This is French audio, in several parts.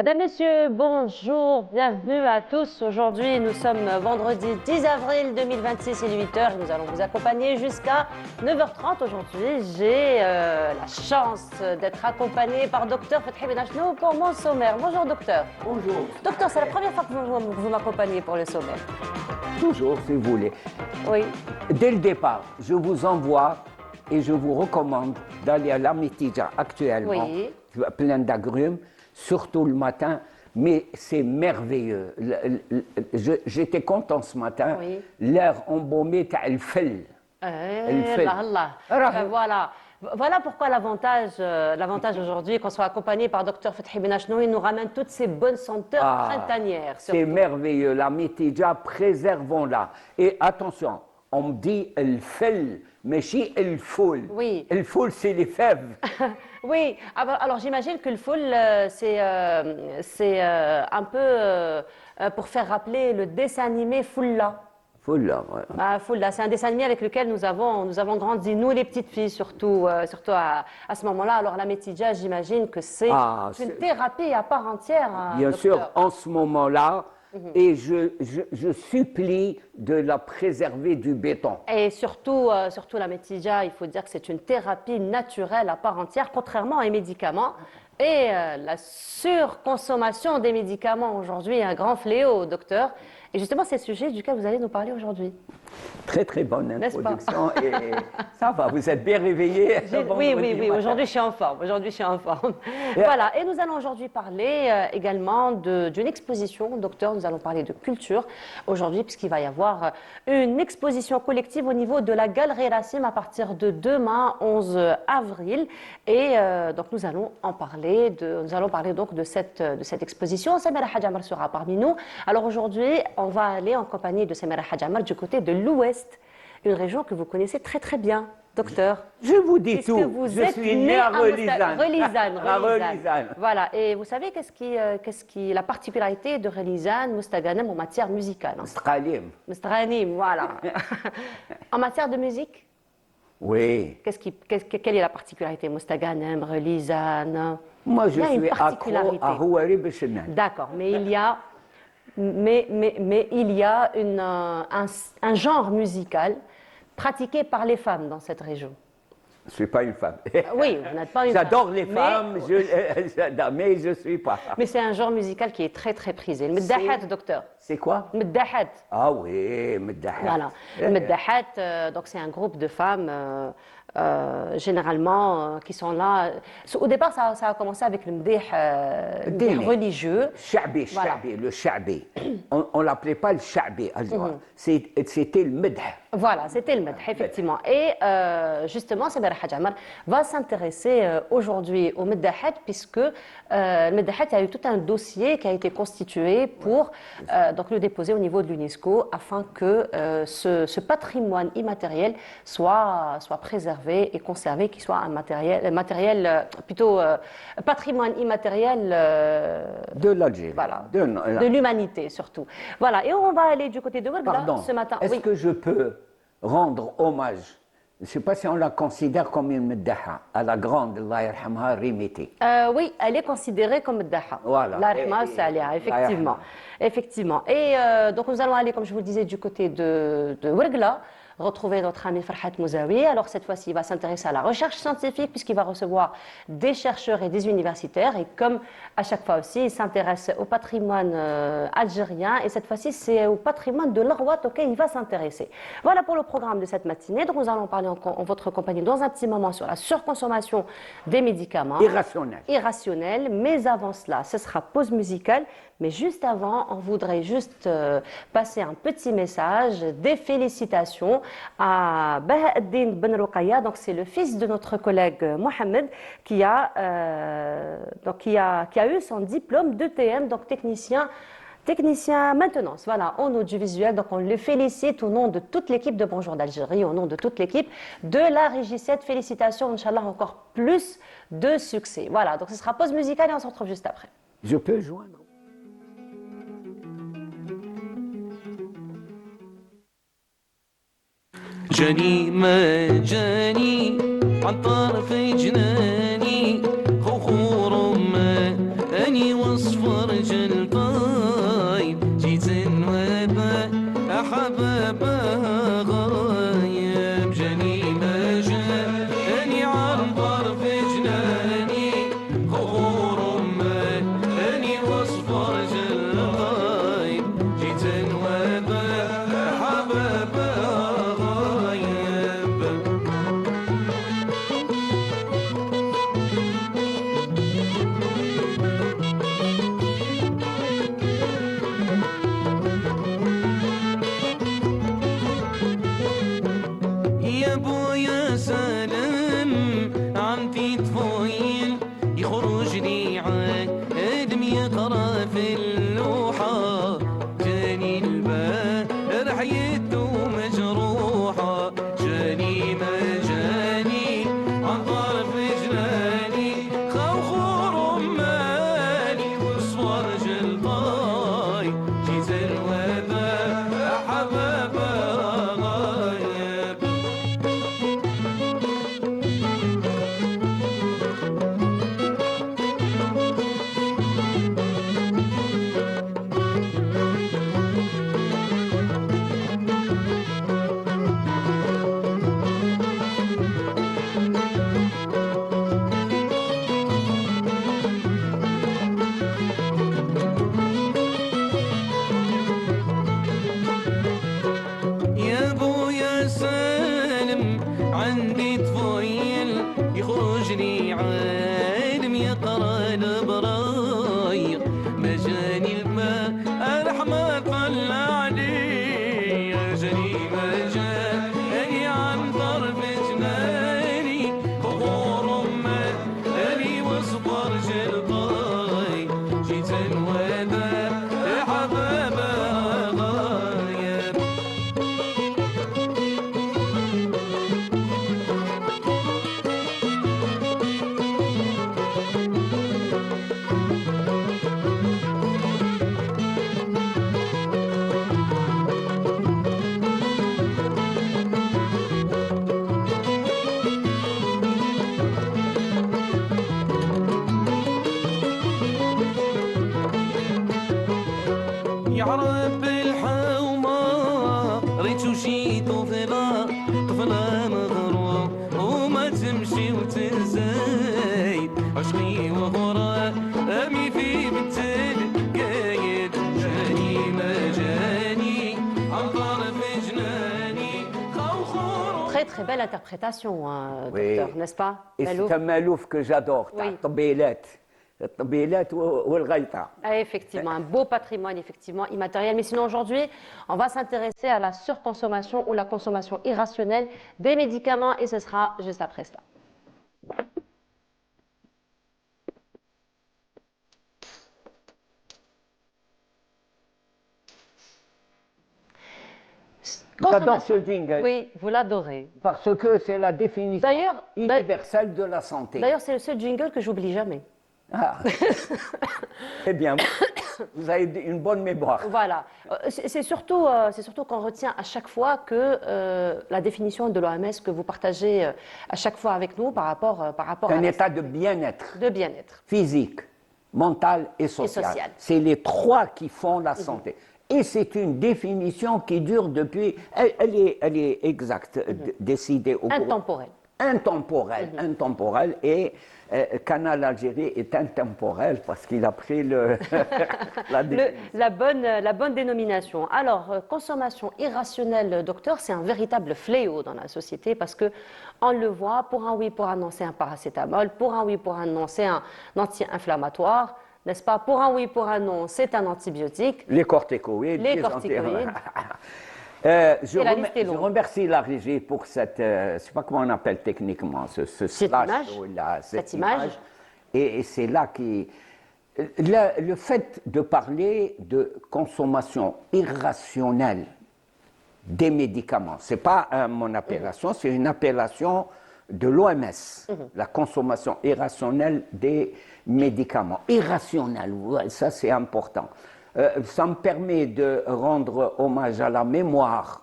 Mesdames, Messieurs, bonjour, bienvenue à tous. Aujourd'hui, nous sommes vendredi 10 avril 2026, il est 8 heures. Nous allons vous accompagner jusqu'à 9h30. Aujourd'hui, j'ai la chance d'être accompagnée par Docteur Fethi Ben Achnou pour mon sommaire. Bonjour, docteur. Bonjour. Docteur, c'est la première fois que vous m'accompagnez pour le sommaire. Toujours, si vous voulez. Oui. Dès le départ, je vous envoie et je vous recommande d'aller à la Mitidja actuellement, Oui. plein d'agrumes, surtout le matin, mais c'est merveilleux. J'étais content ce matin, Oui. l'air embaumé, t'as le fel. Voilà pourquoi l'avantage aujourd'hui qu'on soit accompagné par Dr Fethi Ben Achnou, il nous ramène toutes ces bonnes senteurs printanières. C'est merveilleux, la Mitidja, préservons-la. Et attention, on me dit le fel, mais si le foule. Oui. Le foule, c'est les fèves. Oui, alors j'imagine que le foule, c'est un peu pour faire rappeler le dessin animé Foulla. Foulla, ouais. Ah, Foulla, c'est un dessin animé avec lequel nous avons grandi, nous les petites filles surtout à ce moment-là. Alors la Mitidja, j'imagine que c'est une thérapie à part entière. Bien docteur. sûr, en ce moment-là, et je supplie de la préserver du béton. Et surtout la Mitidja, il faut dire que c'est une thérapie naturelle à part entière, contrairement à un médicament. Et la surconsommation des médicaments aujourd'hui est un grand fléau, docteur. Et justement, c'est le sujet duquel vous allez nous parler aujourd'hui. Très très bonne N'est-ce pas? introduction et ça va, vous êtes bien réveillés. Oui, aujourd'hui je suis en forme, Voilà, et nous allons aujourd'hui parler également d'une exposition, docteur, nous allons parler de culture aujourd'hui puisqu'il va y avoir une exposition collective au niveau de la Galerie Rassim à partir de demain 11 avril et donc nous allons parler donc de cette exposition. Samira Hadjamar sera parmi nous. Alors aujourd'hui, on va aller en compagnie de Samira Hadjamar du côté de l'Ouest, une région que vous connaissez très très bien, docteur. Je vous dis Puisque tout, vous je êtes suis né né à à Relizane. Relizane. À Relizane. Voilà, et vous savez qu'est-ce qui la particularité de Relizane, Moustaganem en matière musicale. Mstqalim. Moustaghnim, voilà. En matière de musique, Oui. quelle est la particularité Moustaganem, Relizane? Moi, je Il y a une suis accro particularité. à Houari Bechenan. D'accord, mais il y a un genre musical pratiqué par les femmes dans cette région. Je ne suis pas une femme. Oui, vous n'êtes pas une femme. J'adore les femmes, mais je ne suis pas. Mais c'est un genre musical qui est très très prisé. Le meddahat, docteur. C'est quoi? Le meddahat. Ah oui, Meddahat. Voilà. Le meddahat, donc c'est un groupe de femmes généralement qui sont là. Au départ, ça a commencé avec le mdih religieux. Shabi, Voilà. le shabi. On ne l'appelait pas le shabi. C'était le medh. Voilà, c'était le medh, effectivement. Et justement, Samira Hadjamar va s'intéresser aujourd'hui au meddahat puisque le meddahat, il y a eu tout un dossier qui a été constitué pour donc le déposer au niveau de l'UNESCO afin que ce patrimoine immatériel soit préservé et conservé, qu'il soit un patrimoine immatériel De l'Algérie. voilà, de l'humanité surtout. Voilà, et on va aller du côté de Ouergla ce matin. Est-ce que je peux rendre hommage, je ne sais pas si on la considère comme une meddaha, à la grande, Allah yarhamha, Rimiti. Oui, elle est considérée comme Daha. Voilà. La Rahma Salia, effectivement. Effectivement. Et donc nous allons aller, comme je vous le disais, du côté de Ouergla, retrouver notre ami Farhat Mouzaoui. Alors cette fois-ci, il va s'intéresser à la recherche scientifique puisqu'il va recevoir des chercheurs et des universitaires. Et comme à chaque fois aussi, il s'intéresse au patrimoine algérien. Et cette fois-ci, c'est au patrimoine de l'Arwat auquel il va s'intéresser. Voilà pour le programme de cette matinée. Donc nous allons parler en votre compagnie dans un petit moment sur la surconsommation des médicaments. Irrationnel. Mais avant cela, ce sera pause musicale. Mais juste avant, on voudrait juste passer un petit message, des félicitations à Baha'eddin Ben Ruqayya. Donc c'est le fils de notre collègue Mohamed qui a eu son diplôme d'ETM, donc technicien maintenance, voilà, en audiovisuel. Donc on le félicite au nom de toute l'équipe de Bonjour d'Algérie, au nom de toute l'équipe de la Régie 7. Félicitations, Inch'Allah, encore plus de succès. Voilà, donc ce sera pause musicale et on se retrouve juste après. Je peux joindre. جاني ما جاني عن طرف جناني خوخ رمان أني وصفه حبابها غايب جاني ما جاني عن طرف جناني خضور رمان اني واصفر جلغايب جيت نوابه حبابها غايب يا بويا سلام عمتي طفويل يخرج لي عاد يقرا في اللوحة جاني الباب رحيته مجروحة جاني ما جاني عن طرف جناني خوخ رماني وصور جلطاي جيت الوباء حبابا غايب يا بويا سالم عندي طفيل يخرج لي عالم يقرا البرايق ما جاني الماء الحمى طلع علي جاني ما جاني عن طرف جناني خضور ما اني واصبر جلطاي جيت الوداع حبابا غايب يا رب الحومة ريت وشيت وفلا طفلة مغروم وما تمشي وتزايد عشقي وغرا أمي في بنت قايد جاني ما جاني عن طرف جناني خوخور Très très belle interprétation, Oui. docteur, n'est-ce pas? Et Malouf. c'est un malouf que j'adore, Oui. الطبيلات الطبيلات والغيطة. Ah, effectivement, un beau patrimoine effectivement immatériel. Mais sinon aujourd'hui, on va s'intéresser à la surconsommation ou la consommation irrationnelle des médicaments et ce sera juste après cela. J'adore ce jingle Oui, vous l'adorez. parce que c'est la définition D'ailleurs, universelle de la santé. d'ailleurs, c'est le seul jingle que j'oublie jamais. Ah. Eh bien, vous avez une bonne mémoire. Voilà. C'est surtout qu'on retient à chaque fois que la définition de l'OMS que vous partagez à chaque fois avec nous par rapport Un à la état de bien-être de bien-être. physique, mental et social. social. C'est les trois qui font la santé. Et c'est une définition qui dure depuis. Elle est exacte, décidée au cours. Intemporel. Intemporel. Et Canal Algérie est intemporel parce qu'il a pris La bonne dénomination. Alors, consommation irrationnelle, docteur, c'est un véritable fléau dans la société parce que on le voit, pour un oui, pour un non, c'est un paracétamol, pour un oui, pour un non, c'est un anti-inflammatoire, n'est-ce pas? Pour un oui, pour un non, c'est un antibiotique. les corticoïdes. Les corticoïdes. Je Et la liste est longue. remercie la régie pour cette, je ne sais pas comment on appelle techniquement, Cette slash, image. là, Cette image. Et c'est là qui... Le fait de parler de consommation irrationnelle des médicaments, ce n'est pas mon appellation, c'est une appellation de l'OMS, la consommation irrationnelle des médicaments. Irrationnelle, ouais, ça c'est important. Ça me permet de rendre hommage à la mémoire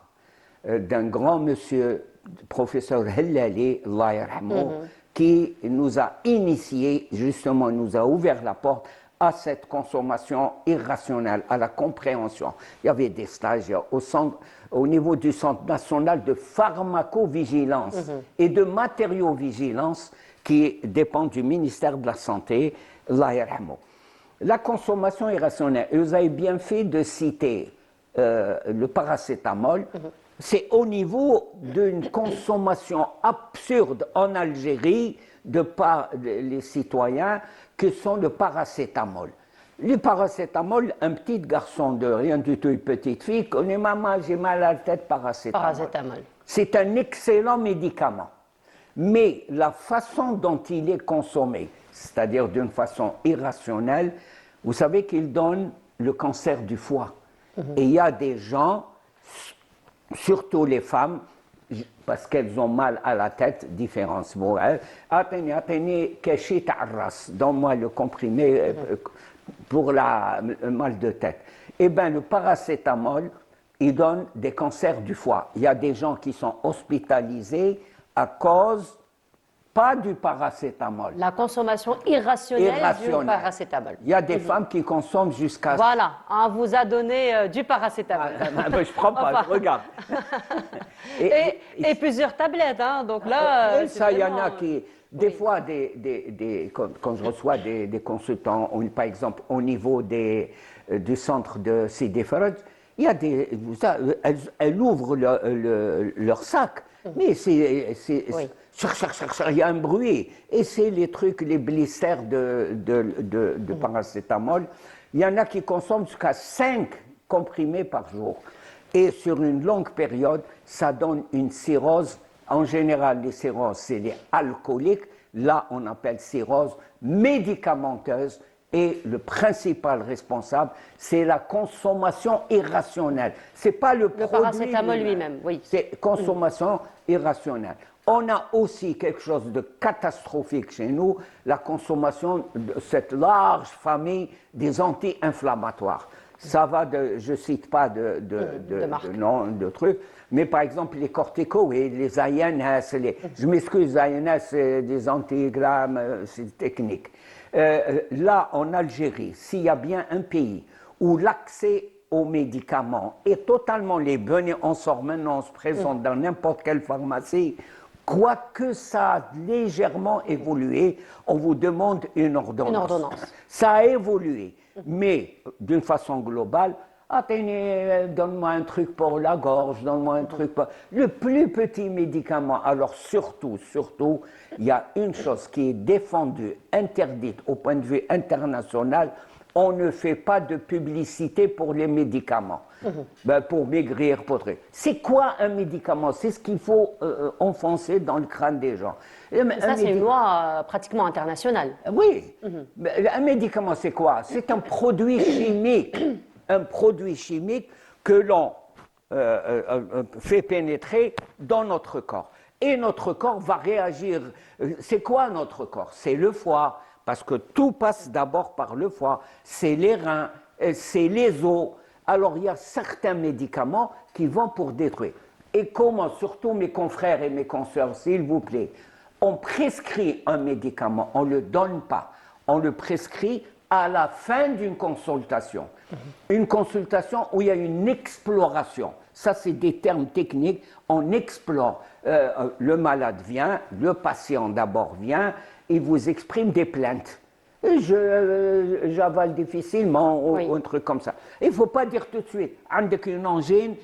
d'un grand monsieur, professeur Hellali, Allah yarhamou, qui nous a initiés, justement, nous a ouvert la porte à cette consommation irrationnelle, à la compréhension. Il y avait des stages au niveau du Centre national de pharmacovigilance et de matériaux-vigilance qui dépend du ministère de la Santé, Allah yarhamou. La consommation irrationnelle, et vous avez bien fait de citer le paracétamol, c'est au niveau d'une consommation absurde en Algérie de par les citoyens que sont le paracétamol. Le paracétamol, un petit garçon de rien du tout, une petite fille, connaît maman, j'ai mal à la tête, paracétamol. C'est un excellent médicament. Mais la façon dont il est consommé, c'est-à-dire d'une façon irrationnelle, vous savez qu'il donne le cancer du foie. Et il y a des gens, surtout les femmes, parce qu'elles ont mal à la tête, différence pour elles. Attendez, cachet arras, donne-moi le comprimé pour le mal de tête. Eh bien, le paracétamol, il donne des cancers du foie. Il y a des gens qui sont hospitalisés à cause, pas du paracétamol. La consommation irrationnelle du paracétamol. Il y a des femmes qui consomment jusqu'à... Voilà, on vous a donné du paracétamol. Je ne prends pas, enfin. Je regarde. et plusieurs tablettes, hein, donc là... ça, il y en a qui... Des fois, quand je reçois des consultants, par exemple, au niveau du centre de Sidi Faraj, il y a elles ouvrent leur sac, mais il y a un bruit, et c'est les trucs, les blisters de paracétamol. Il y en a qui consomment jusqu'à 5 comprimés par jour. Et sur une longue période, ça donne une cirrhose. En général, les cirrhoses, c'est les alcooliques. Là, on appelle cirrhose médicamenteuse. Et le principal responsable, c'est la consommation irrationnelle. Ce n'est pas le paracétamol lui-même, oui. C'est consommation irrationnelle. On a aussi quelque chose de catastrophique chez nous, la consommation de cette large famille des anti-inflammatoires. Ça va je ne cite pas de nom, de trucs, mais par exemple les corticoïdes, les INS, je m'excuse, les INS, c'est des antigrammes, c'est technique. Là, en Algérie, s'il y a bien un pays où l'accès aux médicaments est totalement libre, on sort maintenant, on se présente dans n'importe quelle pharmacie, quoique ça a légèrement évolué, on vous demande une ordonnance. Ça a évolué, mais d'une façon globale, attendez, donne-moi un truc pour la gorge, donne-moi un truc pour... Le plus petit médicament, alors surtout, il y a une chose qui est défendue, interdite au point de vue international, on ne fait pas de publicité pour les médicaments, pour maigrir, pour truc. C'est quoi un médicament? C'est ce qu'il faut enfoncer dans le crâne des gens. Ça, c'est une loi pratiquement internationale. Oui. Un médicament, c'est quoi? C'est un produit chimique. Un produit chimique que l'on fait pénétrer dans notre corps. Et notre corps va réagir. C'est quoi notre corps? C'est le foie. Parce que tout passe d'abord par le foie, c'est les reins, c'est les os. Alors il y a certains médicaments qui vont pour détruire. Et comment, surtout mes confrères et mes consoeurs, s'il vous plaît, on prescrit un médicament, on ne le donne pas, on le prescrit à la fin d'une consultation. Une consultation où il y a une exploration. Ça, c'est des termes techniques. On explore. Le malade vient, le patient d'abord vient, il vous exprime des plaintes. J'avale difficilement, ou un truc comme ça. Il ne faut pas dire tout de suite, avec une angine,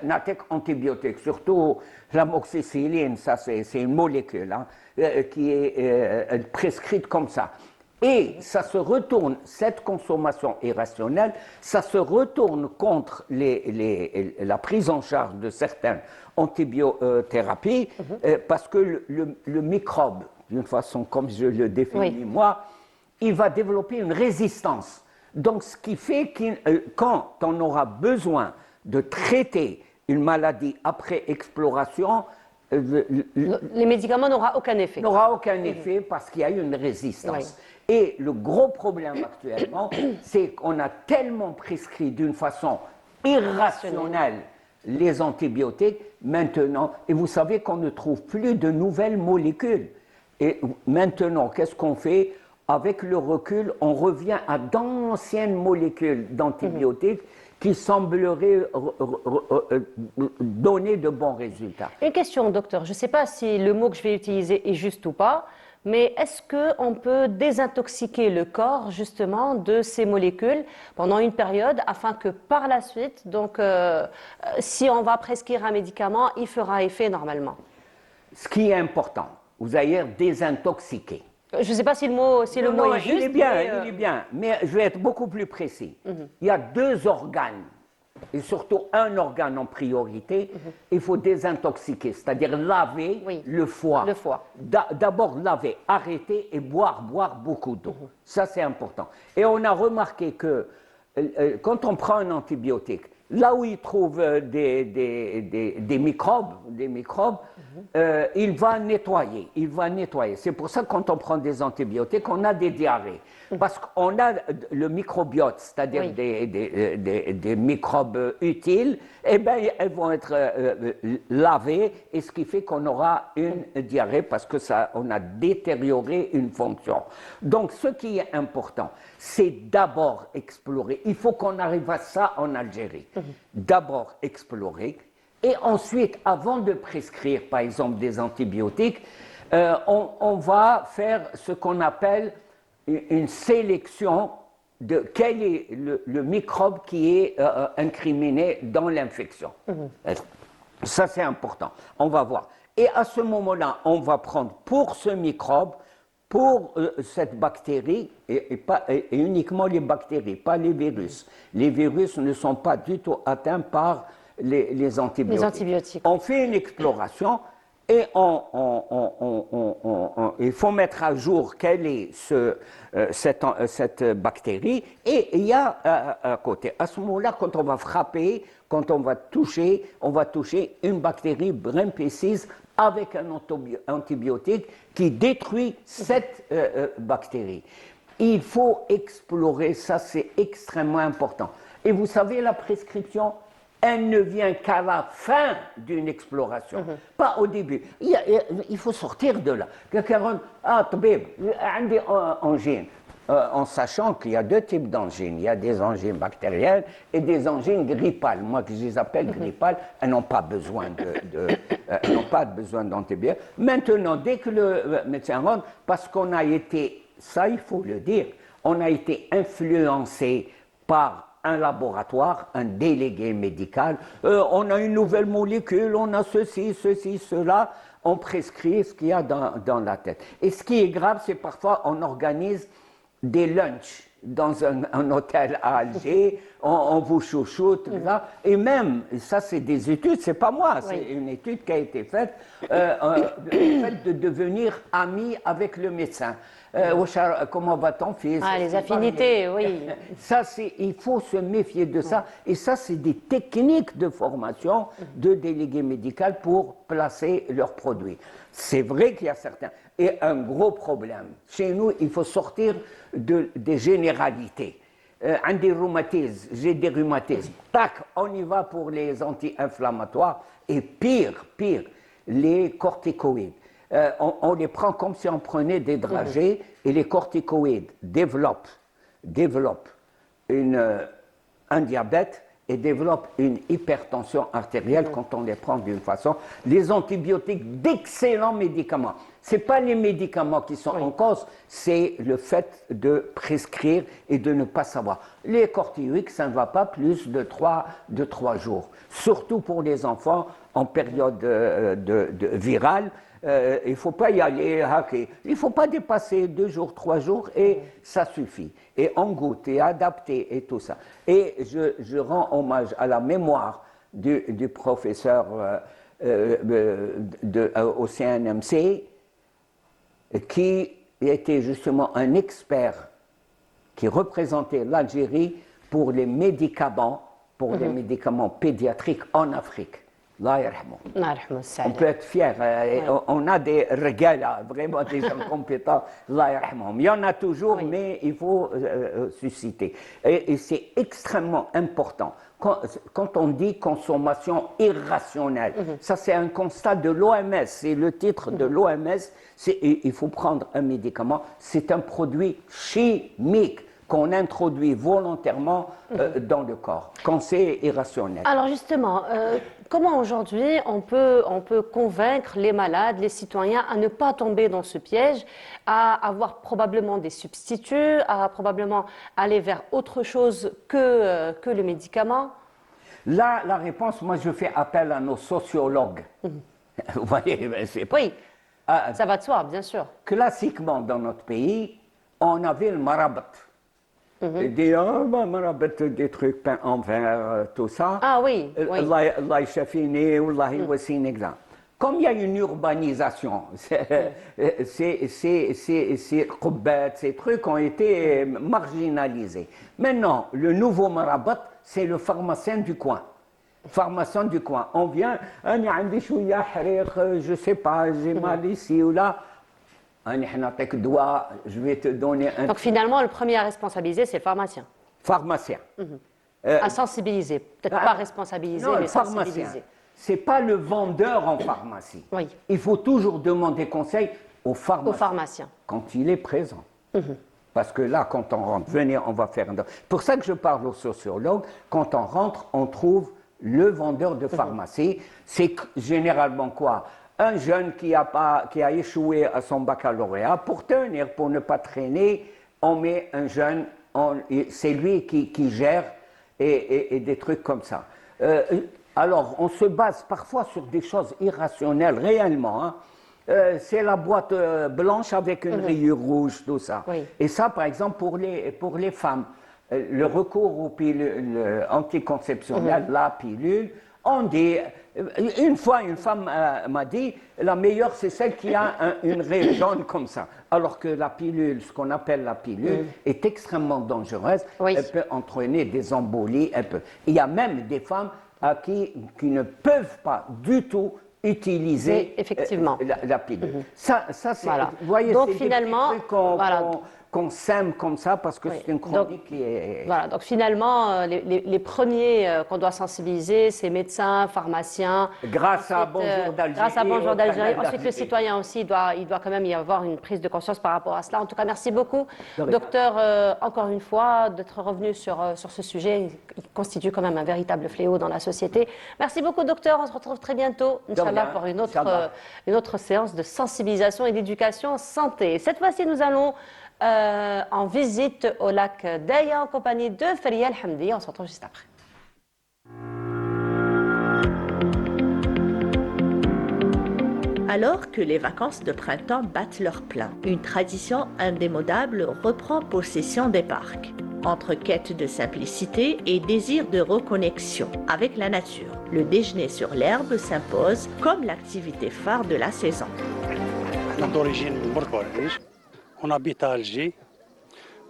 natek antibiotique, surtout l'amoxicilline, ça c'est une molécule qui est prescrite comme ça. Et ça se retourne, cette consommation irrationnelle, ça se retourne contre la prise en charge de certaines antibiothérapies, parce que le microbe, d'une façon comme je le définis moi, il va développer une résistance. Donc ce qui fait que quand on aura besoin de traiter une maladie après exploration, les médicaments n'auront aucun effet. N'aura aucun effet parce qu'il y a une résistance. Et le gros problème actuellement, c'est qu'on a tellement prescrit d'une façon irrationnelle les antibiotiques maintenant, et vous savez qu'on ne trouve plus de nouvelles molécules. Et maintenant, qu'est-ce qu'on fait? avec le recul, on revient à d'anciennes molécules d'antibiotiques qui sembleraient donner de bons résultats. Une question, docteur. Je ne sais pas si le mot que je vais utiliser est juste ou pas, mais est-ce qu'on peut désintoxiquer le corps justement de ces molécules pendant une période afin que par la suite, donc si on va prescrire un médicament, il fera effet normalement? Ce qui est important, vous allez dire désintoxiquer. Je ne sais pas si le mot, est juste. Il est bien, mais, il est bien, mais je vais être beaucoup plus précis. Il y a deux organes, et surtout un organe en priorité, il faut désintoxiquer, c'est-à-dire laver le foie. Le foie. D'abord laver, arrêter et boire beaucoup d'eau. Ça, c'est important. Et on a remarqué que quand on prend un antibiotique, là où il trouve des microbes, il va nettoyer. C'est pour ça que quand on prend des antibiotiques, on a des diarrhées. Parce qu'on a le microbiote, c'est-à-dire des microbes utiles, eh bien, elles vont être lavées, et ce qui fait qu'on aura une diarrhée parce que on a détérioré une fonction. Donc, ce qui est important, c'est d'abord explorer. Il faut qu'on arrive à ça en Algérie. D'abord explorer, et ensuite, avant de prescrire, par exemple, des antibiotiques, on va faire ce qu'on appelle une sélection de quel est le microbe qui est incriminé dans l'infection. Ça, c'est important. On va voir. Et à ce moment-là, on va prendre pour ce microbe, pour cette bactérie, et uniquement les bactéries, pas les virus. Les virus ne sont pas du tout atteints par les antibiotiques. Les antibiotiques. On fait une exploration et il faut mettre à jour quelle est cette bactérie, et il y a à côté. À ce moment-là, quand on va frapper, quand on va toucher une bactérie bien précise avec un antibiotique qui détruit cette bactérie. Il faut explorer, ça c'est extrêmement important. Et vous savez, la prescription, elle ne vient qu'à la fin d'une exploration, pas au début. Il faut sortir de là. Quelqu'un dit, j'ai angine. En sachant qu'il y a deux types d'angines. Il y a des angines bactériennes et des angines grippales. Moi, que je les appelle grippales, elles n'ont pas besoin d'antibiotiques. Maintenant, dès que le médecin rentre, parce qu'on a été, ça il faut le dire, on a été influencé par un laboratoire, un délégué médical, on a une nouvelle molécule, on a ceci, cela, on prescrit ce qu'il y a dans la tête. Et ce qui est grave, c'est parfois on organise des lunchs dans un hôtel à Alger, on vous chouchoute, tout ça. Et même, ça c'est des études, c'est pas moi, c'est une étude qui a été faite, le fait de devenir ami avec le médecin. Comment va ton fils? Les affinités, oui. Ça, il faut se méfier de ça. Et ça, c'est des techniques de formation de délégués médicaux pour placer leurs produits. C'est vrai qu'il y a certains. Et un gros problème. Chez nous, il faut sortir des généralités. J'ai des rhumatismes. Tac, on y va pour les anti-inflammatoires. Et pire, les corticoïdes. On les prend comme si on prenait des dragées, et les corticoïdes développent un diabète et développent une hypertension artérielle quand on les prend d'une façon. Les antibiotiques, d'excellents médicaments. Ce n'est pas les médicaments qui sont en cause, c'est le fait de prescrire et de ne pas savoir. Les corticoïdes, ça ne va pas plus de 3 jours. Surtout pour les enfants en période virale. Il ne faut pas y aller hacker. Il ne faut pas dépasser 2 jours, 3 jours, et ça suffit. Et on goûte, et adapter, et tout ça. Et je rends hommage à la mémoire du professeur au CNMC, qui était justement un expert qui représentait l'Algérie pour les médicaments, les médicaments pédiatriques en Afrique. On peut être fier. On a des regalas, vraiment des gens compétents. Il y en a toujours, mais il faut susciter. Et c'est extrêmement important quand on dit consommation irrationnelle, ça c'est un constat de l'OMS, c'est le titre de l'OMS, il faut prendre un médicament, c'est un produit chimique qu'on introduit volontairement dans le corps, quand c'est irrationnel. Alors justement, comment aujourd'hui on peut convaincre les malades, les citoyens à ne pas tomber dans ce piège, à avoir probablement des substituts, à probablement aller vers autre chose que le médicament? Là, la réponse, moi je fais appel à nos sociologues. Vous voyez, Oui, ça va de soi, bien sûr. Classiquement dans notre pays, on avait le marabat. Il dit, marabat, des trucs peints en verre, tout ça. Ah oui, oui. Allah yashafini, Allah yawassini, exemple. Comme il y a une urbanisation, ces qubbat, ces trucs ont été marginalisés. Maintenant, le nouveau marabat, c'est le pharmacien du coin. Pharmacien du coin. On vient, je sais pas, j'ai mal ici ou là. Je vais te donner un. Donc finalement, le premier à responsabiliser, c'est le pharmacien. Pharmacien. À sensibiliser, peut-être pas responsabiliser, non, mais le pharmacien. sensibiliser. C'est pas le vendeur en pharmacie. Oui. Il faut toujours demander conseil au pharmacien. Au pharmacien. Quand il est présent. Parce que là, quand on rentre, venez, on va faire un. Pour ça que je parle aux sociologues, quand on rentre, on trouve le vendeur de pharmacie. C'est généralement quoi? Un jeune qui a échoué à son baccalauréat, pour tenir, pour ne pas traîner, on met un jeune, c'est lui qui gère et des trucs comme ça. Alors, on se base parfois sur des choses irrationnelles, réellement. Hein. C'est la boîte blanche avec une rayure rouge, tout ça. Oui. Et ça, par exemple, pour les femmes, le recours aux pilules anticonceptionnelles, la pilule, on dit, une fois, une femme m'a dit, la meilleure, c'est celle qui a une raie jaune comme ça. Alors que la pilule, ce qu'on appelle la pilule, est extrêmement dangereuse. Oui. Elle peut entraîner des embolies. Il y a même des femmes qui ne peuvent pas du tout utiliser effectivement. La pilule. Ça c'est, Voilà. vous voyez, Donc c'est finalement, des petits trucs voilà. qu'on sème comme ça parce que c'est une chronique Donc, qui est... Voilà, donc finalement, les premiers qu'on doit sensibiliser, c'est médecins, pharmaciens. Grâce à Ensuite, Bonjour d'Algérie. Grâce à Bonjour au d'Algérie. Canal Ensuite, le citoyen aussi, il doit quand même y avoir une prise de conscience par rapport à cela. En tout cas, merci beaucoup, De rien. docteur, encore une fois, d'être revenu sur ce sujet. Il constitue quand même un véritable fléau dans la société. Merci beaucoup, docteur. On se retrouve très bientôt, Inch'Allah, rien. pour Inch'Allah. une autre séance de sensibilisation et d'éducation santé. Cette fois-ci, nous allons en visite au lac Daya en compagnie de Faria El-Hamdi. On se retrouve juste après. Alors que les vacances de printemps battent leur plein, une tradition indémodable reprend possession des parcs. Entre quête de simplicité et désir de reconnexion avec la nature, le déjeuner sur l'herbe s'impose comme l'activité phare de la saison. أنا d'origine من بوركوريش on habite à Alger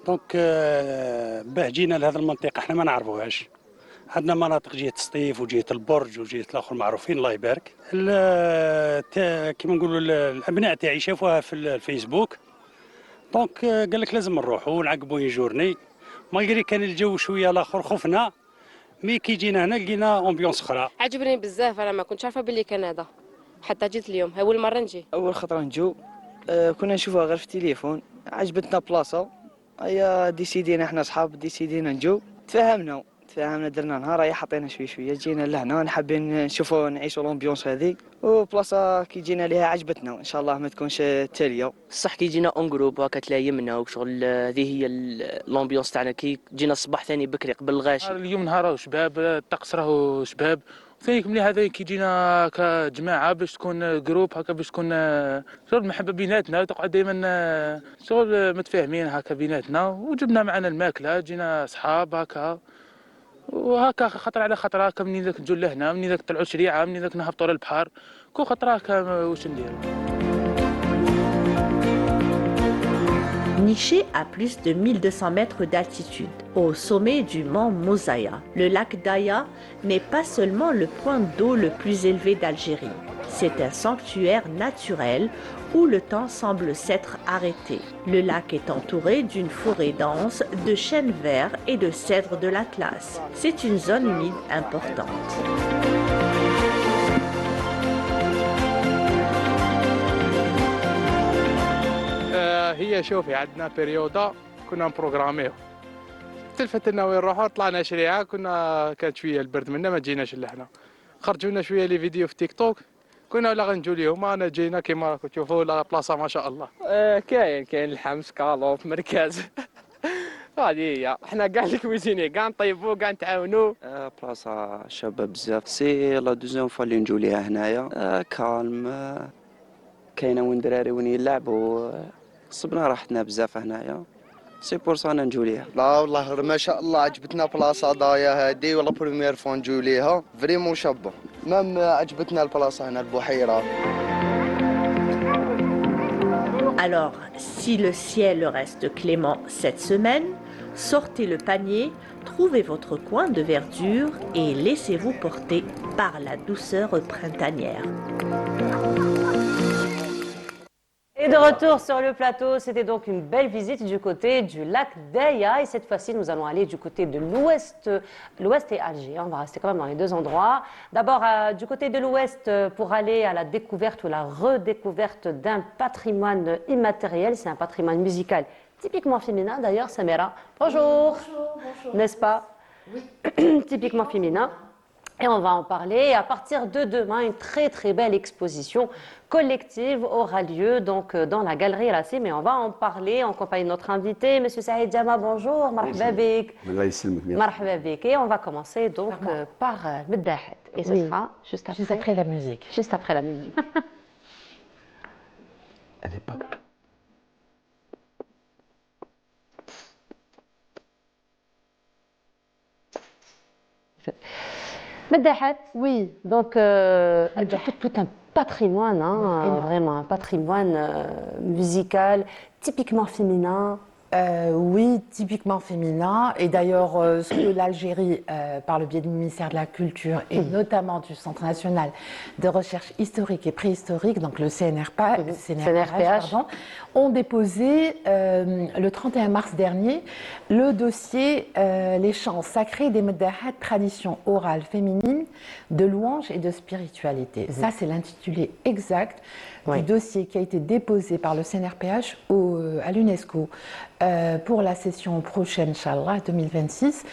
دونك باه جينا لهذه المنطقة احنا ما نعرفوهاش عندنا مناطق جهة السطيف وجهة البرج وجهة الآخر معروفين الله يبارك كيما نقولوا الأبناء تاعي شافوها في الفيسبوك دونك قال لك لازم نروحوا ونعقبوا اون جورني مالغري كان الجو شوية الآخر خفنا مي كي جينا هنا لقينا امبيونس اخرى. عجبني بزاف، انا ما كنتش عارفه باللي كان هذا حتى جيت اليوم اول مره نجي. اول خطره نجو كنا نشوفها غير في التليفون، عجبتنا بلاصه هيا ديسيدينا احنا اصحاب ديسيدينا نجو، تفاهمنا درنا نهار هيا حطينا شويه جينا لهنا حابين نشوفوا نعيشوا لومبيونس هذيك وبلاصه كي جينا ليها عجبتنا ان شاء الله ما تكونش التاليه. صح كي جينا اون جروب هكا تلايمنا وشغل هذه هي لومبيونس تاعنا كي جينا الصباح ثاني بكري قبل الغاشي. اليوم نهار راهو شباب، الطقس راهو شباب، ثاني ملي هذا كي جينا كجماعه باش تكون جروب هكا باش تكون شغل محبه بيناتنا تقعد دائما شغل متفاهمين هكا بيناتنا وجبنا معنا الماكله جينا اصحاب هكا وهكا خطره على خطره هكا منين ذاك نجوا لهنا منين ذاك طلعوا شريعه منين ذاك نهبطوا للبحر كل خطره هكا واش نديروا. Niché à plus de 1200 mètres d'altitude, au sommet du mont Mouzaya, le lac Daya n'est pas seulement le point d'eau le plus élevé d'Algérie. C'est un sanctuaire naturel où le temps semble s'être arrêté. Le lac est entouré d'une forêt dense de chênes verts et de cèdres de l'Atlas. C'est une zone humide importante. هي شوفي عندنا بريودا كنا مبروغراميو تلفت لنا وين نروحوا طلعنا شريعه كانت شويه البرد منا ما جيناش لهنا خرجوا لنا شويه لي فيديو في تيك توك كنا ولا غنجوا ليهم انا جينا كيما راكم تشوفوا لا بلاصه ما شاء الله. كاين الحمص كالوف مركز هذه هي حنا كاع الكويزيني كاع نطيبوا كاع نتعاونوا. بلاصه شابه بزاف سي لا دوزيام فوا اللي نجوا ليها هنايا كالم كاينه وين دراري وين يلعبوا صبنا راحتنا بزاف هنايا سي بور سا انا نجوا ليها. لا والله ما شاء الله عجبتنا بلاصه ضايا هادي ولا بروميير فون نجوا ليها فريمون شابه مام عجبتنا البلاصه هنا البحيره. Alors, si le ciel reste clément cette semaine, sortez le panier, trouvez votre coin de verdure et laissez-vous porter par la douceur printanière. Et de retour sur le plateau, c'était donc une belle visite du côté du lac Daya. Et cette fois-ci, nous allons aller du côté de l'ouest et Alger. On va rester quand même dans les deux endroits. D'abord, du côté de l'ouest, pour aller à la découverte ou la redécouverte d'un patrimoine immatériel. C'est un patrimoine musical typiquement féminin. D'ailleurs, Samira, bonjour. Bonjour. N'est-ce pas? Oui. Typiquement féminin. Et on va en parler. À partir de demain, une très très belle exposition collective aura lieu donc dans la galerie Rassi. Mais on va en parler en compagnie de notre invité, M. Saïd Jama. Bonjour, marhaba bik. Marhaba bik. Et on va commencer donc par Meddahed. Et ce sera juste après la musique. Juste après la musique. Elle est pas... Meddahed, oui, donc tout un patrimoine, hein, vraiment un patrimoine musical typiquement féminin. Oui, typiquement féminin. Et d'ailleurs, ce que l'Algérie, par le biais du ministère de la Culture et notamment du Centre national de recherche historique et préhistorique, donc le CNRPH, pardon, ont déposé le 31 mars dernier le dossier Les chants sacrés des Meddahed, traditions orales féminines de louange et de spiritualité. Ça, c'est l'intitulé exact du dossier qui a été déposé par le CNRPH à l'UNESCO pour la session prochaine, Inch'Allah, 2026.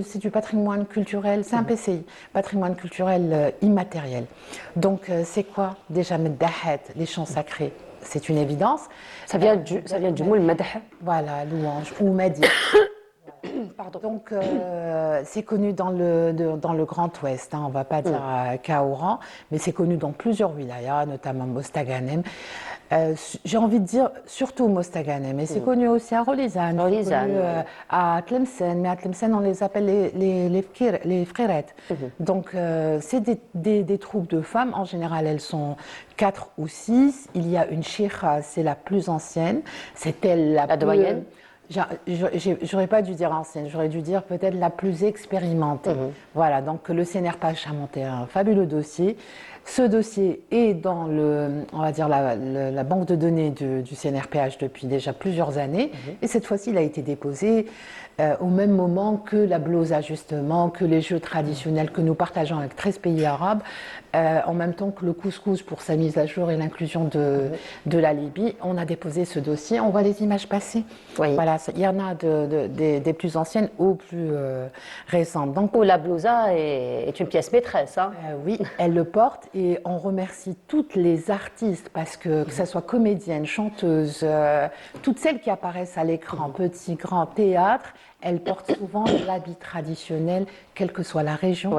C'est du patrimoine culturel, c'est un PCI, patrimoine culturel immatériel. Donc, c'est quoi déjà Meddahed, les chants sacrés? C'est une évidence. Ça vient du mot madh. Voilà, louange ou madi. Pardon. Donc, c'est connu dans le Grand Ouest, hein, on ne va pas dire qu'à Oran, mais c'est connu dans plusieurs wilayas, notamment Mostaganem. J'ai envie de dire surtout Mostaganem, mais c'est connu aussi à Rolizane, à Tlemcen, mais à Tlemcen on les appelle les frérettes. Donc, c'est des troupes de femmes, en général elles sont 4 ou 6. Il y a une sheikha, c'est la plus ancienne, c'est elle la doyenne. J'aurais pas dû dire ancienne, j'aurais dû dire peut-être la plus expérimentée. Voilà, donc le CNRPH a monté un fabuleux dossier. Ce dossier est dans on va dire la banque de données du CNRPH depuis déjà plusieurs années. Et cette fois-ci, il a été déposé au même moment que la blouse justement, que les jeux traditionnels que nous partageons avec 13 pays arabes, en même temps que le couscous pour sa mise à jour et l'inclusion de la Libye. On a déposé ce dossier, on voit les images passer. Voilà, il y en a des plus anciennes aux plus récentes. Donc, la blousa est une pièce maîtresse. Hein. Oui, elle le porte et on remercie toutes les artistes parce que ce soit comédiennes, chanteuses, toutes celles qui apparaissent à l'écran, petit, grand, théâtre, elles portent souvent l'habit traditionnel, quelle que soit la région.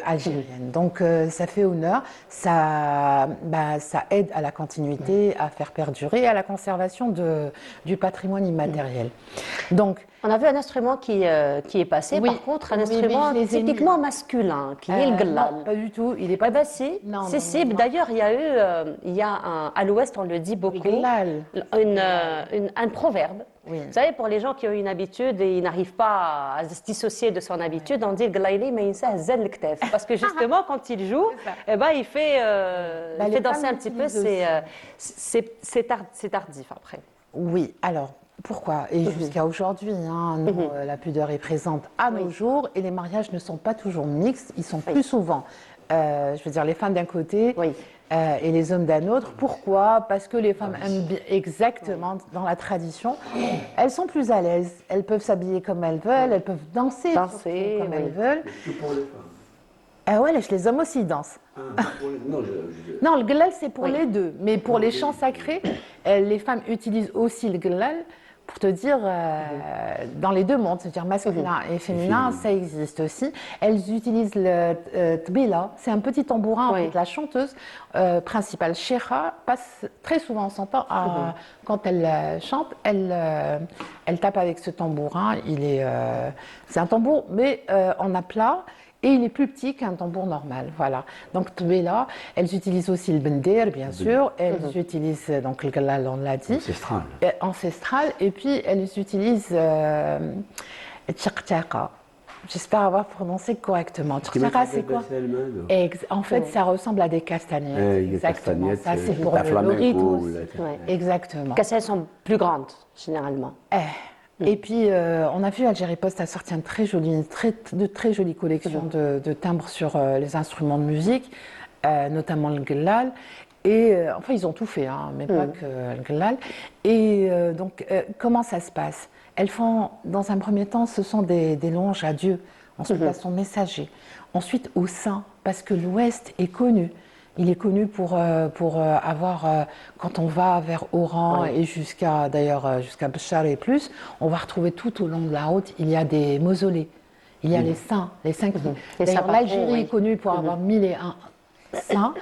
Algérienne. Donc ça fait honneur, ça aide à la continuité, à faire perdurer, à la conservation du patrimoine immatériel. Donc, On a vu un instrument qui est passé, Oui. par contre, un Oui, mais instrument je les ai mis. typiquement masculin, qui est le Non, glal. pas du tout. Il est pas. Eh ben si, Non, si, non, si. non. D'ailleurs, il y a à l'Ouest, on le dit beaucoup, glal. un proverbe. Oui. Vous savez, pour les gens qui ont une habitude et ils n'arrivent pas à se dissocier de son habitude, on dit glaili mais parce que justement, quand il joue, eh ben, il fait Bah, les danser femmes un petit peu. l'utilisent C'est tardif après. Oui, alors pourquoi? Et jusqu'à aujourd'hui, hein, nous, la pudeur est présente à nos jours et les mariages ne sont pas toujours mixtes, ils sont plus souvent, je veux dire, les femmes d'un côté et les hommes d'un autre. Pourquoi? Parce que les femmes aiment bien, exactement, dans la tradition, elles sont plus à l'aise, elles peuvent s'habiller comme elles veulent, elles peuvent danser, surtout comme elles veulent. Ah ouais, les hommes aussi dansent. Non, le glal, c'est pour les deux. Mais pour les chants sacrés, les femmes utilisent aussi le glal pour te dire, dans les deux mondes, c'est-à-dire masculin et féminin, ça existe aussi. Elles utilisent le tbila, c'est un petit tambourin. En fait, la chanteuse principale, Sheikha, passe très souvent son temps quand elle chante, elle tape avec ce tambourin. C'est un tambour, mais en aplat. Et il est plus petit qu'un tambour normal, voilà. Donc, Tbela, elles utilisent aussi le bendir, bien sûr. Elles utilisent donc le glal, on l'a dit. Ancestral. Et puis, elles utilisent le tchakchaka. J'espère avoir prononcé correctement. Tchakchaka, c'est quoi? En fait, ça ressemble à des castagnettes. Exactement. Ça, c'est pour le rythme. Exactement. Parce qu'elles sont plus grandes, généralement. Et puis, on a vu Algérie Post a sorti de très jolies collections de timbres sur les instruments de musique, notamment le glal. Et enfin, ils ont tout fait, hein, mais pas que le glal. Et donc, comment ça se passe? Elles font, dans un premier temps, ce sont des louanges à Dieu. Ensuite, elles sont messagers. Ensuite, au saint, parce que l'Ouest est connu. Il est connu pour avoir, quand on va vers Oran et jusqu'à Béchar et plus, on va retrouver tout au long de la route, il y a des mausolées. Il y a les saints qui... D'ailleurs, l'Algérie est connue pour avoir 1001 saints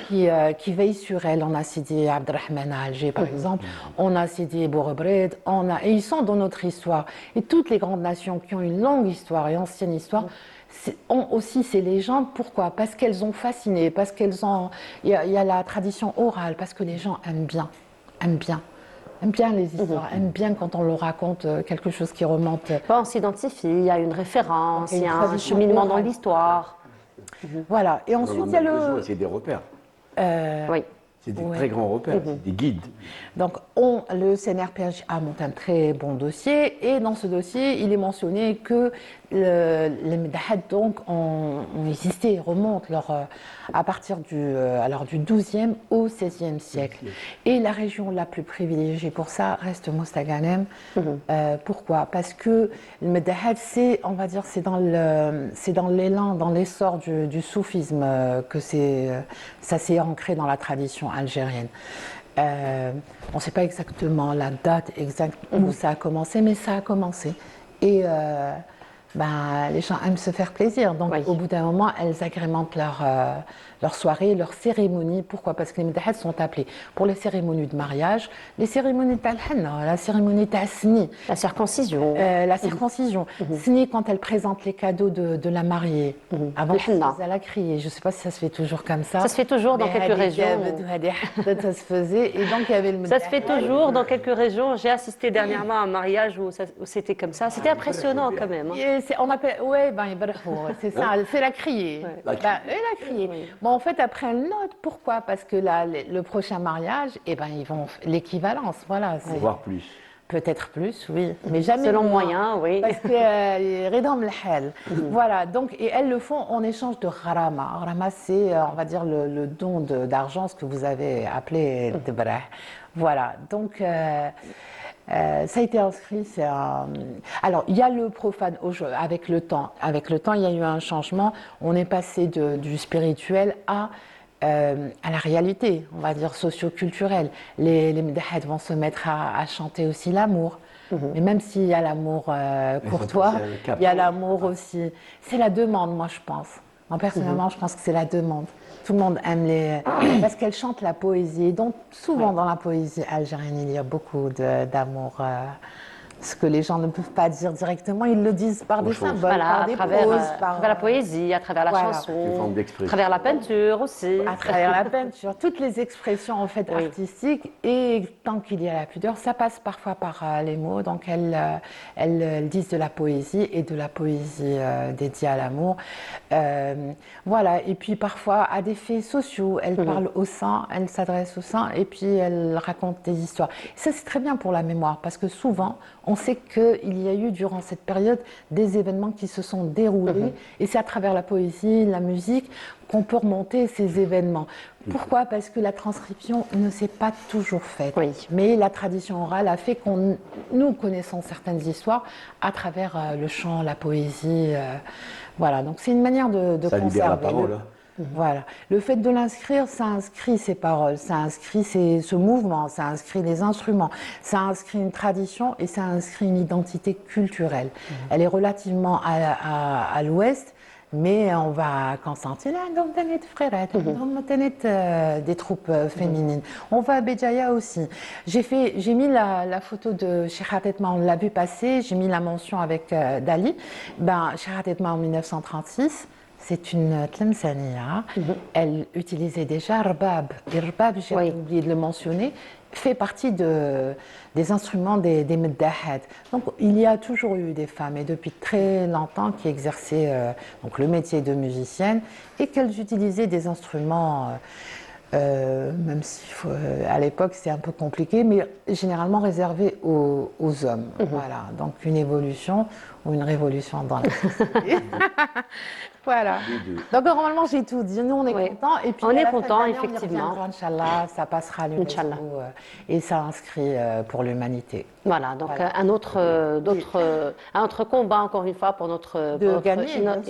qui veillent sur elle. On a Sidi Abdelrahman à Alger, par exemple. On a Sidi Bourebred. Et ils sont dans notre histoire. Et toutes les grandes nations qui ont une longue histoire et ancienne histoire ont aussi ces légendes. Pourquoi? Parce qu'elles ont fasciné, parce qu'elles ont... Il y a la tradition orale, parce que les gens aiment bien les histoires, aiment bien quand on leur raconte quelque chose qui remonte. On s'identifie, il y a une référence, il y a un cheminement dans l'histoire. Voilà. Et ensuite, il y a le... C'est des repères. Oui. C'est des très grands repères, c'est des guides. Donc, le CNRPH a monté un très bon dossier et dans ce dossier, il est mentionné que les Medahad donc ont existé, remontent à partir du 12e au 16e siècle. Et la région la plus privilégiée pour ça reste Mostaganem. Pourquoi? Parce que le Medahad, on va dire, c'est dans l'élan, dans l'essor du soufisme que ça s'est ancré dans la tradition algérienne. On ne sait pas exactement la date exacte où ça a commencé, mais ça a commencé. Et les gens aiment se faire plaisir. Donc, au bout d'un moment, elles agrémentent leur soirée, leur cérémonie. Pourquoi? Parce que les Medahad sont appelés pour les cérémonies de mariage, les cérémonies de la cérémonie de Sni. La circoncision. Sni, quand elle présente les cadeaux de la mariée. Avant, elle a crié. Je ne sais pas si ça se fait toujours comme ça. Ça se fait toujours dans quelques régions. Ça se faisait. Et donc, il y avait le Ça se fait toujours dans quelques régions. J'ai assisté dernièrement à un mariage où c'était comme ça. C'était impressionnant quand même. On appelle, c'est ça, c'est la criée. Elle a crié. Bon, en fait, après, elle note. Pourquoi? Parce que le prochain mariage, ils vont l'équivalence. Voilà. Voire plus. Peut-être plus, oui. Mais jamais. Selon moins. moyen, oui. Parce que Redam l'hal. Voilà. Donc, et elles le font en échange de gharama. Gharama, c'est, on va dire, le don d'argent, ce que vous avez appelé debrah. Voilà. Donc, ça a été inscrit. Alors, il y a le profane avec le temps. Avec le temps, il y a eu un changement. On est passé du spirituel à la réalité, on va dire socio-culturelle. Les Medahad vont se mettre à chanter aussi l'amour. Mais même s'il y a l'amour courtois, il y a l'amour aussi. C'est la demande, moi, je pense. Moi, personnellement, je pense que c'est la demande. Tout le monde aime parce qu'elle chante la poésie. Donc, souvent dans la poésie algérienne, il y a beaucoup d'amour ce que les gens ne peuvent pas dire directement, ils le disent par des symboles, Voilà, par à des travers, poses, à travers la poésie, à travers la Voilà. Une chanson, forme à d'expression. travers la peinture aussi. à travers la peinture, toutes les expressions en fait Oui. artistiques. Et tant qu'il y a la pudeur, ça passe parfois par les mots. Donc elles disent de la poésie et de la poésie dédiée à l'amour. Voilà. Et puis parfois à des faits sociaux. Elles parlent au sein, elles s'adressent au sein et puis elles racontent des histoires. Et ça c'est très bien pour la mémoire parce que souvent on sait qu'il y a eu durant cette période des événements qui se sont déroulés et c'est à travers la poésie, la musique qu'on peut remonter ces événements. Pourquoi? Parce que la transcription ne s'est pas toujours faite. Oui. Mais la tradition orale a fait qu'on nous connaissons certaines histoires à travers le chant, la poésie. Voilà, donc c'est une manière de Ça conserver. libère la parole. Hein. Voilà. Le fait de l'inscrire, ça inscrit ces paroles, ça inscrit ce mouvement, ça inscrit les instruments, ça inscrit une tradition et ça inscrit une identité culturelle. Elle est relativement à l'ouest, mais on va Constantine, des troupes féminines. On va à Béjaïa aussi. J'ai mis la photo de Cheikh Hatetma, on l'a vu passer, j'ai mis la mention avec Dali. Cheikh Hatetma en 1936. C'est une tlemcania. Elle utilisait déjà Rbab. Et Rbab, j'ai oublié de le mentionner, fait partie des instruments des Meddahed. Donc il y a toujours eu des femmes, et depuis très longtemps, qui exerçaient donc, le métier de musicienne et qu'elles utilisaient des instruments, même si à l'époque c'était un peu compliqué, mais généralement réservés aux hommes. Voilà, donc une évolution ou une révolution dans la société. Voilà. Donc normalement j'ai tout dit. Nous on est contents et puis on est à la fin de contents l'année, effectivement. Inch'Allah, ça passera à l'UNESCO et ça inscrit pour l'humanité. Voilà, donc un autre combat encore une fois pour notre,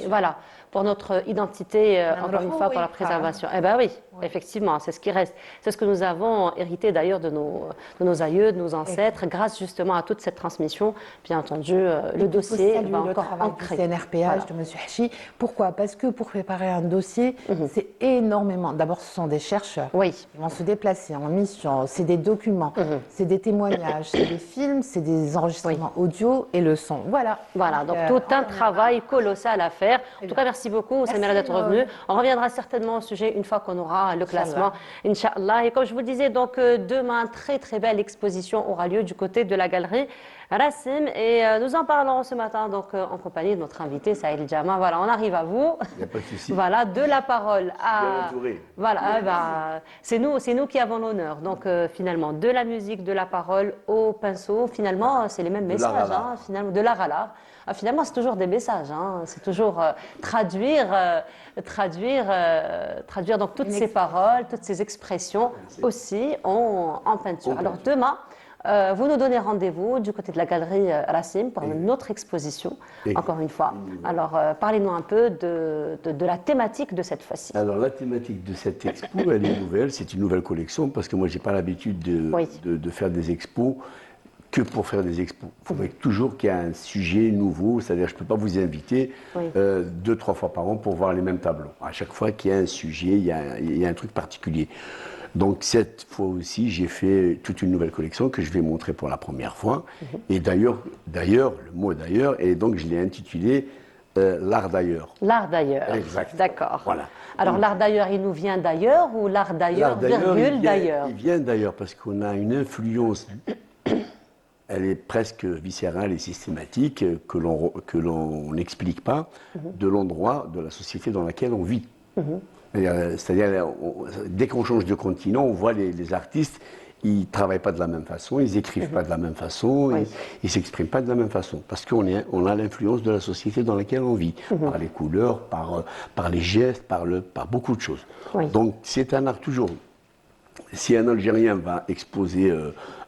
voilà, pour notre identité encore une fois pour la préservation. Eh ben oui, effectivement, c'est ce qui reste. C'est ce que nous avons hérité d'ailleurs de nos aïeux, de nos ancêtres, grâce justement à toute cette transmission. Bien entendu, le dossier va encore ancrer. Le CNRPH de M. Hachi. Pourquoi? Parce que pour préparer un dossier, c'est énormément. D'abord, ce sont des chercheurs qui vont se déplacer en mission, c'est des documents, c'est des témoignages, c'est des films, c'est des enregistrements audio et le son. Voilà. Voilà, donc tout un travail colossal à faire. En tout cas, merci beaucoup, Samira, d'être revenue. On reviendra certainement au sujet une fois qu'on aura le classement, Inch'Allah. Et comme je vous disais, donc demain, très très belle exposition aura lieu du côté de la galerie Rassim, et nous en parlons ce matin donc en compagnie de notre invité Saïd Jama. Voilà, on arrive à vous. Il n'y a pas de souci. Voilà, de la parole à Bien entouré. voilà, c'est nous qui avons l'honneur. Donc finalement, de la musique, de la parole au pinceau, finalement, c'est les mêmes messages. Finalement, de l'art à l'art. Finalement, c'est toujours des messages. C'est toujours traduire donc toutes ces paroles, toutes ces expressions aussi en peinture. Alors demain. Vous nous donnez rendez-vous du côté de la galerie Rassim pour une autre exposition, encore une fois. Alors, parlez-nous un peu de la thématique de cette fois-ci. Alors, la thématique de cette expo, elle est nouvelle. C'est une nouvelle collection parce que moi, je n'ai pas l'habitude de faire des expos que pour faire des expos. Il faudrait toujours qu'il y ait un sujet nouveau. C'est-à-dire, je ne peux pas vous inviter 2-3 fois par an pour voir les mêmes tableaux. À chaque fois qu'il y a un sujet, il y a un truc particulier. Donc cette fois aussi, j'ai fait toute une nouvelle collection que je vais montrer pour la première fois. Et d'ailleurs, le mot d'ailleurs, et donc je l'ai intitulé l'art d'ailleurs. L'art d'ailleurs. Exact. D'accord. Voilà. Alors l'art d'ailleurs, il nous vient d'ailleurs ou l'art d'ailleurs, virgule d'ailleurs? Il vient d'ailleurs parce qu'on a une influence, elle est presque viscérale et systématique, que l'on n'explique pas, de l'endroit, de la société dans laquelle on vit. C'est-à-dire, dès qu'on change de continent, on voit les artistes, ils ne travaillent pas de la même façon, ils n'écrivent pas de la même façon, ils ne s'expriment pas de la même façon. Parce qu'on a l'influence de la société dans laquelle on vit, par les couleurs, par les gestes, par beaucoup de choses. Donc c'est un art toujours. Si un Algérien va exposer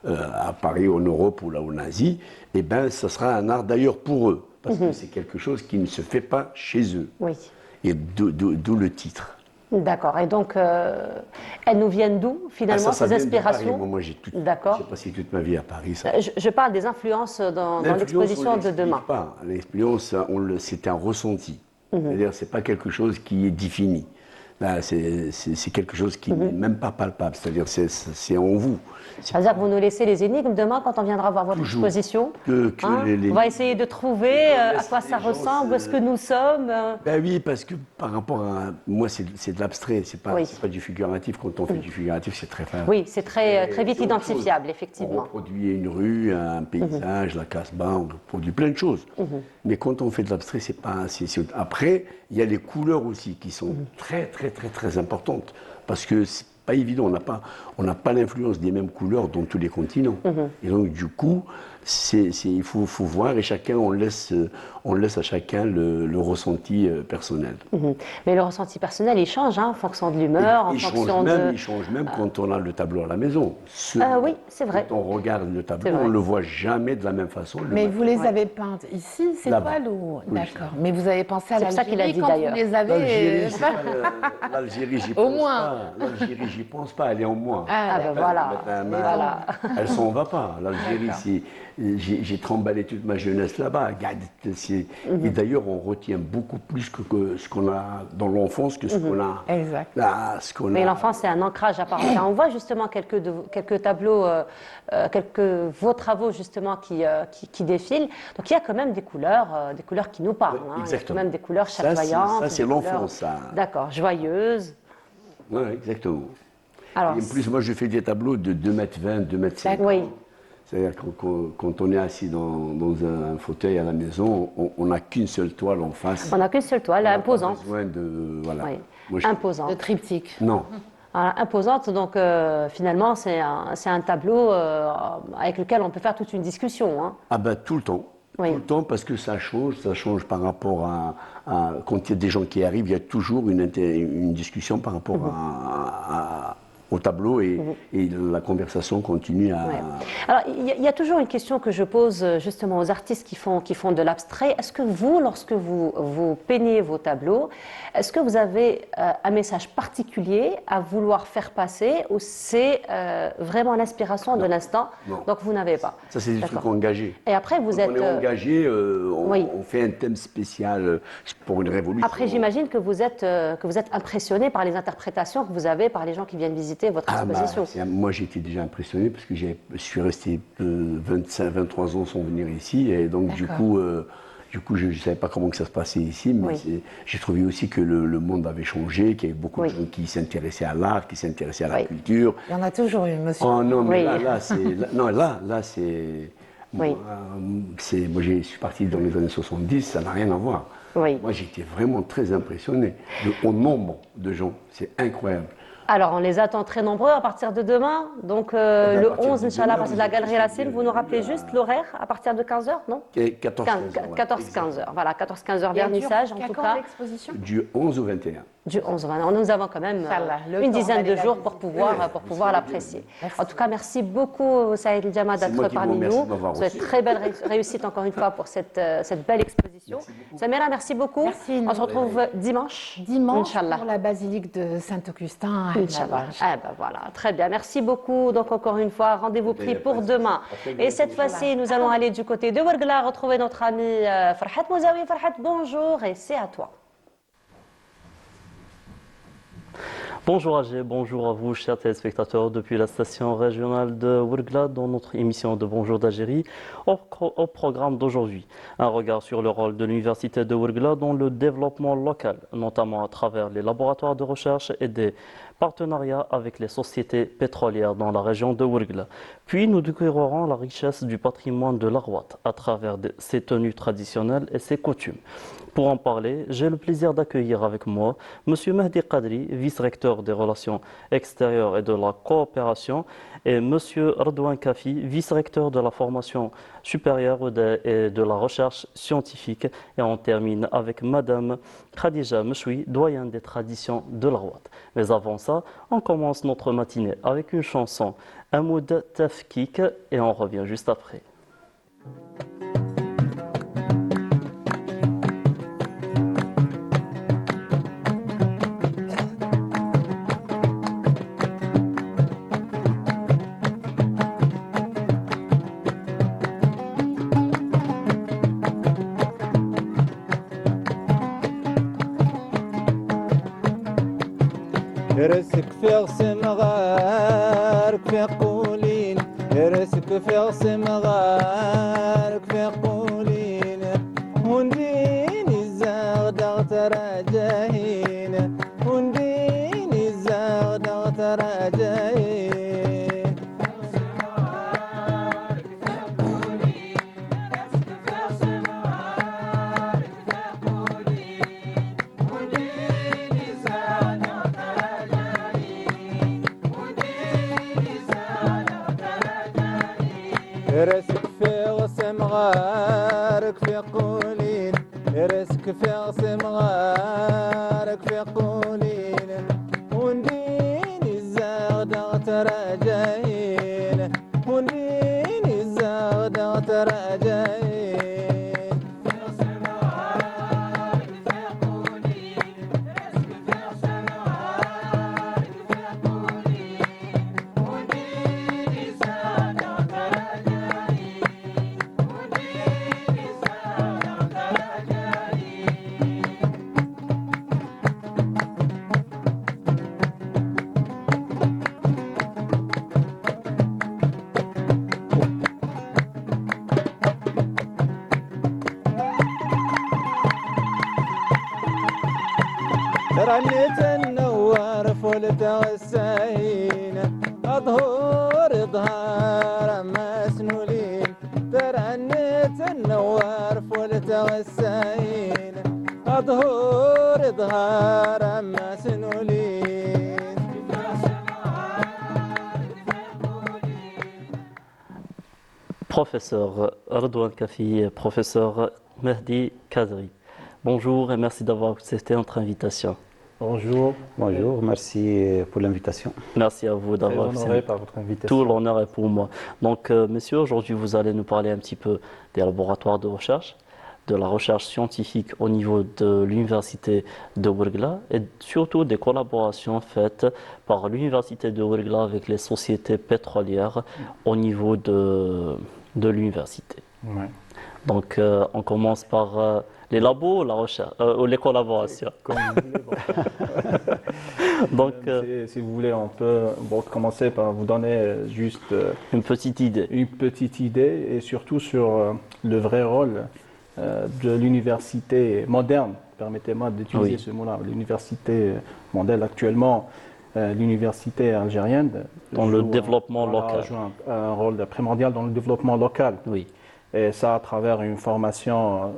à Paris, en Europe ou là en Asie, eh ben, ça sera un art d'ailleurs pour eux. Parce que c'est quelque chose qui ne se fait pas chez eux. Et d'où le titre. D'accord. Et donc, elles nous viennent d'où, finalement, ces inspirations? Moi, j'ai passé toute ma vie à Paris. Je parle des influences dans l'exposition de demain. L'influence, c'est un ressenti. C'est-à-dire, ce n'est pas quelque chose qui est défini. Là, c'est quelque chose qui n'est même pas palpable, c'est-à-dire c'est en vous. C'est-à-dire que vous nous laissez les énigmes demain quand on viendra voir votre Toujours. exposition. Que Hein, les- on va essayer de trouver à quoi ça les gens ressemble, ce que nous sommes. Ben oui, parce que par rapport à moi, c'est de l'abstrait, c'est pas, Oui. c'est pas du figuratif. Quand on fait du figuratif, c'est très fin. Oui, c'est très vite c'est autre identifiable, chose. On effectivement. reproduit une rue, un paysage, la Casbah, on reproduit plein de choses. Mais quand on fait de l'abstrait, c'est pas. Après, il y a les couleurs aussi qui sont très, très, très, très importantes. Parce que c'est pas évident, on n'a pas l'influence des mêmes couleurs dans tous les continents. Et donc, du coup, il faut voir et chacun, on laisse à chacun le ressenti personnel. Mais le ressenti personnel, il change en fonction de l'humeur, en Il fonction change même quand on a le tableau à la maison. Oui, c'est vrai. Quand on regarde le tableau, C'est vrai. on ne le voit jamais de la même façon. le Mais matin. vous les avez peintes ici, ces Là-bas. toiles ou... Oui, D'accord. Mais vous avez pensé à C'est pour ça qu'il a l'Algérie dit quand d'ailleurs. vous les avez... L'Algérie, c'est pas l'Algérie, j'y pense moins. pas. L'Algérie, j'y pense pas, elle est en moi. Ah ben voilà. Voilà. Elle s'en va pas. L'Algérie, j'ai tremballé toute ma jeunesse là-bas. Et d'ailleurs, on retient beaucoup plus que ce qu'on a dans l'enfance que ce qu'on a. Exact. Là, ce qu'on Mais a. l'enfance, c'est un ancrage à part entière. On voit justement quelques tableaux, vos travaux justement qui défilent. Donc il y a quand même des couleurs qui nous parlent. Il y a quand Exactement. même des couleurs Ça, c'est- chatoyantes. ça, c'est des couleurs- l'enfance, ça. D'accord, joyeuses. Oui, exactement. Alors, Et en plus, moi, je fais des tableaux de 2,20 m, 2,50 m. oui. C'est-à-dire que quand on est assis dans un fauteuil à la maison, on n'a qu'une seule toile en face. On n'a qu'une seule toile, On n'a pas imposante. besoin de. Voilà. Oui. Moi, je- Imposante. De triptyque. Non. Voilà, imposante, donc finalement, c'est un tableau avec lequel on peut faire toute une discussion. Hein. Ah ben tout le temps. Oui. Tout le temps parce que ça change par rapport quand il y a des gens qui arrivent, il y a toujours une discussion par rapport au tableau et la conversation continue à. Ouais. Alors, il y a toujours une question que je pose justement aux artistes qui font de l'abstrait. Est-ce que vous, lorsque vous peignez vos tableaux, est-ce que vous avez un message particulier à vouloir faire passer ou c'est vraiment l'inspiration de l'instant, Non. donc vous n'avez pas? Ça, c'est des D'accord. trucs engagés. Et après, vous Quand êtes... on est engagé, oui. on fait un thème spécial pour une révolution. Après, j'imagine que vous êtes impressionné par les interprétations que vous avez par les gens qui viennent visiter votre Ah bah, exposition. moi j'étais déjà impressionné parce que je suis resté 23 ans sans venir ici et donc du coup je ne savais pas comment que ça se passait ici, mais Oui. j'ai trouvé aussi que le monde avait changé, qu'il y avait beaucoup Oui. de gens qui s'intéressaient à l'art, qui s'intéressaient à la Oui. culture. Il y en a toujours eu, monsieur. Oh non, mais Oui. là c'est. Oui. Moi, je suis parti dans les années 70, ça n'a rien à voir. Oui. Moi, j'étais vraiment très impressionné au nombre de gens. C'est incroyable. Alors, on les attend très nombreux à partir de demain. Donc, à le partir 11, de Inch'Allah, à demain, partir de la Galerie Racine, vous nous rappelez juste l'horaire à partir de 15h, non? Et 14-15 heures. Voilà, 14-15 heures, vernissage en tout cas. l'exposition? Du 11 au 21. Du 11 au 20. Nous avons quand même Inch'Allah, le une temps dizaine d'aller de la jours visiter. pour pouvoir l'apprécier. En tout cas, merci beaucoup, Saïd El Djama, C'est moi d'être qui vous parmi remercie nous. de m'avoir Vous êtes reçu. très belle réussite encore une fois pour cette belle exposition. Samira, merci beaucoup. Merci, On se retrouve dimanche. Dimanche Inch'Allah. pour la basilique de Saint-Augustin. à Inch'Allah. Navarre. Ah ben voilà, très bien. Merci beaucoup. Donc encore une fois, rendez-vous pris pour demain. Et cette fois-ci, nous allons aller du côté de Ouargla, retrouver notre ami Farhat Mouzaoui. Farhat, bonjour et c'est à toi. Bonjour Agé, bonjour à vous chers téléspectateurs depuis la station régionale de Ouargla dans notre émission de Bonjour d'Algérie. Au programme d'aujourd'hui, un regard sur le rôle de l'université de Ouargla dans le développement local, notamment à travers les laboratoires de recherche et des partenariats avec les sociétés pétrolières dans la région de Ouargla. Puis nous découvrirons la richesse du patrimoine de l'Arwat à travers ses tenues traditionnelles et ses coutumes. Pour en parler, j'ai le plaisir d'accueillir avec moi M. Mehdi Qadri, vice-recteur des relations extérieures et de la coopération, et M. Redouane Kafi, vice-recteur de la formation supérieure et de la recherche scientifique. Et on termine avec Mme Khadija Mechoui, doyen des traditions de l'Arwat. Mais avant ça, on commence notre matinée avec une chanson, Amoud Tafkik, et on revient juste après. رسك في غصن غارك في قولين رسك في غصن غارك في قولين ونديني الزغدغ تراجعين ونديني الزغدغ تراجعين رسك في غصن غارك في قولين رسك في غصن غارك في قولين ونديني الزغدغ تراجعين ونديني الزغدغ تراجعين رنت النوار فلت غساين أظهر ظهار مسنولين ترنت النوار فلت غساين أظهر ظهار مسنولين Professeur Redouane Kafi, professeur Mehdi Kadri. Bonjour et merci d'avoir accepté notre invitation. Bonjour, bonjour, merci pour l'invitation. Merci à vous d'avoir Très honoré par votre invitation. Tout l'honneur est pour moi. Donc, monsieur, aujourd'hui, vous allez nous parler un petit peu des laboratoires de recherche, de la recherche scientifique au niveau de l'université de Ouargla et surtout des collaborations faites par l'université de Ouargla avec les sociétés pétrolières au niveau de l'université. Ouais. Donc, on commence par les labos, la recherche, ou les collaborations. Comme vous voulez. Donc, si vous voulez, on peut commencer par vous donner juste une petite idée. Une petite idée et surtout sur le vrai rôle de l'université moderne. Permettez-moi d'utiliser ce mot-là. L'université moderne actuellement, l'université algérienne, dans le développement local, joue un rôle primordial dans le développement local. Oui. Et ça à travers une formation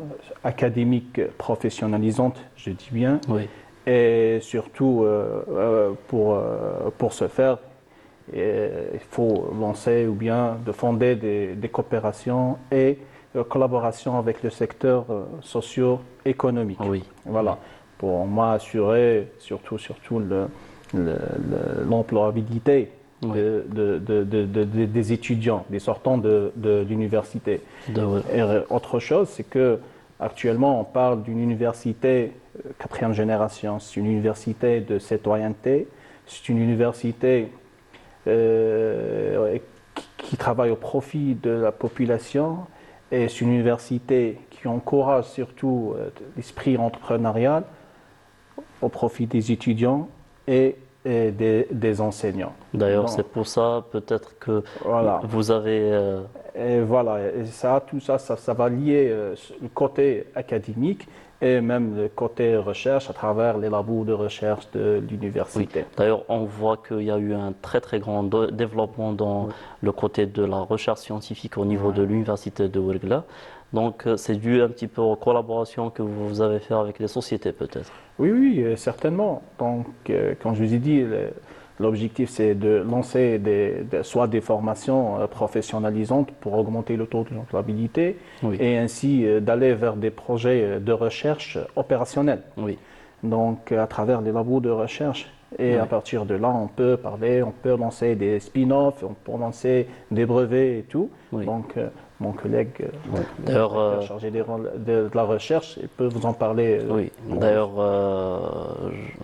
académique professionnalisante, je dis bien. Oui. Et surtout, pour ce faire, il faut lancer ou bien de fonder des coopérations et collaborations avec le secteur socio-économique. Oui. Voilà. Pour moi, assurer surtout l'employabilité. Oui. Des étudiants, des sortants de l'université. Et autre chose, c'est que actuellement on parle d'une université 4e génération. C'est une université de citoyenneté. C'est une université qui travaille au profit de la population. Et c'est une université qui encourage surtout l'esprit entrepreneurial au profit des étudiants et des enseignants. D'ailleurs, c'est pour ça peut-être que vous avez... Et voilà, et ça, tout ça, ça va lier le côté académique et même le côté recherche à travers les labos de recherche de l'université. Oui. D'ailleurs, on voit qu'il y a eu un très très grand développement dans le côté de la recherche scientifique au niveau de l'université de Ouargla. Donc, c'est dû un petit peu aux collaborations que vous avez fait avec les sociétés, peut-être. Oui, certainement. Donc, comme je vous ai dit, l'objectif, c'est de lancer soit des formations professionnalisantes pour augmenter le taux de l'employabilité et ainsi d'aller vers des projets de recherche opérationnels. Oui. Donc, à travers les labos de recherche. Et à partir de là, on peut lancer des spin-offs, on peut lancer des brevets et tout. Oui. Donc, mon collègue chargé de la recherche, il peut vous en parler. Oui, d'ailleurs,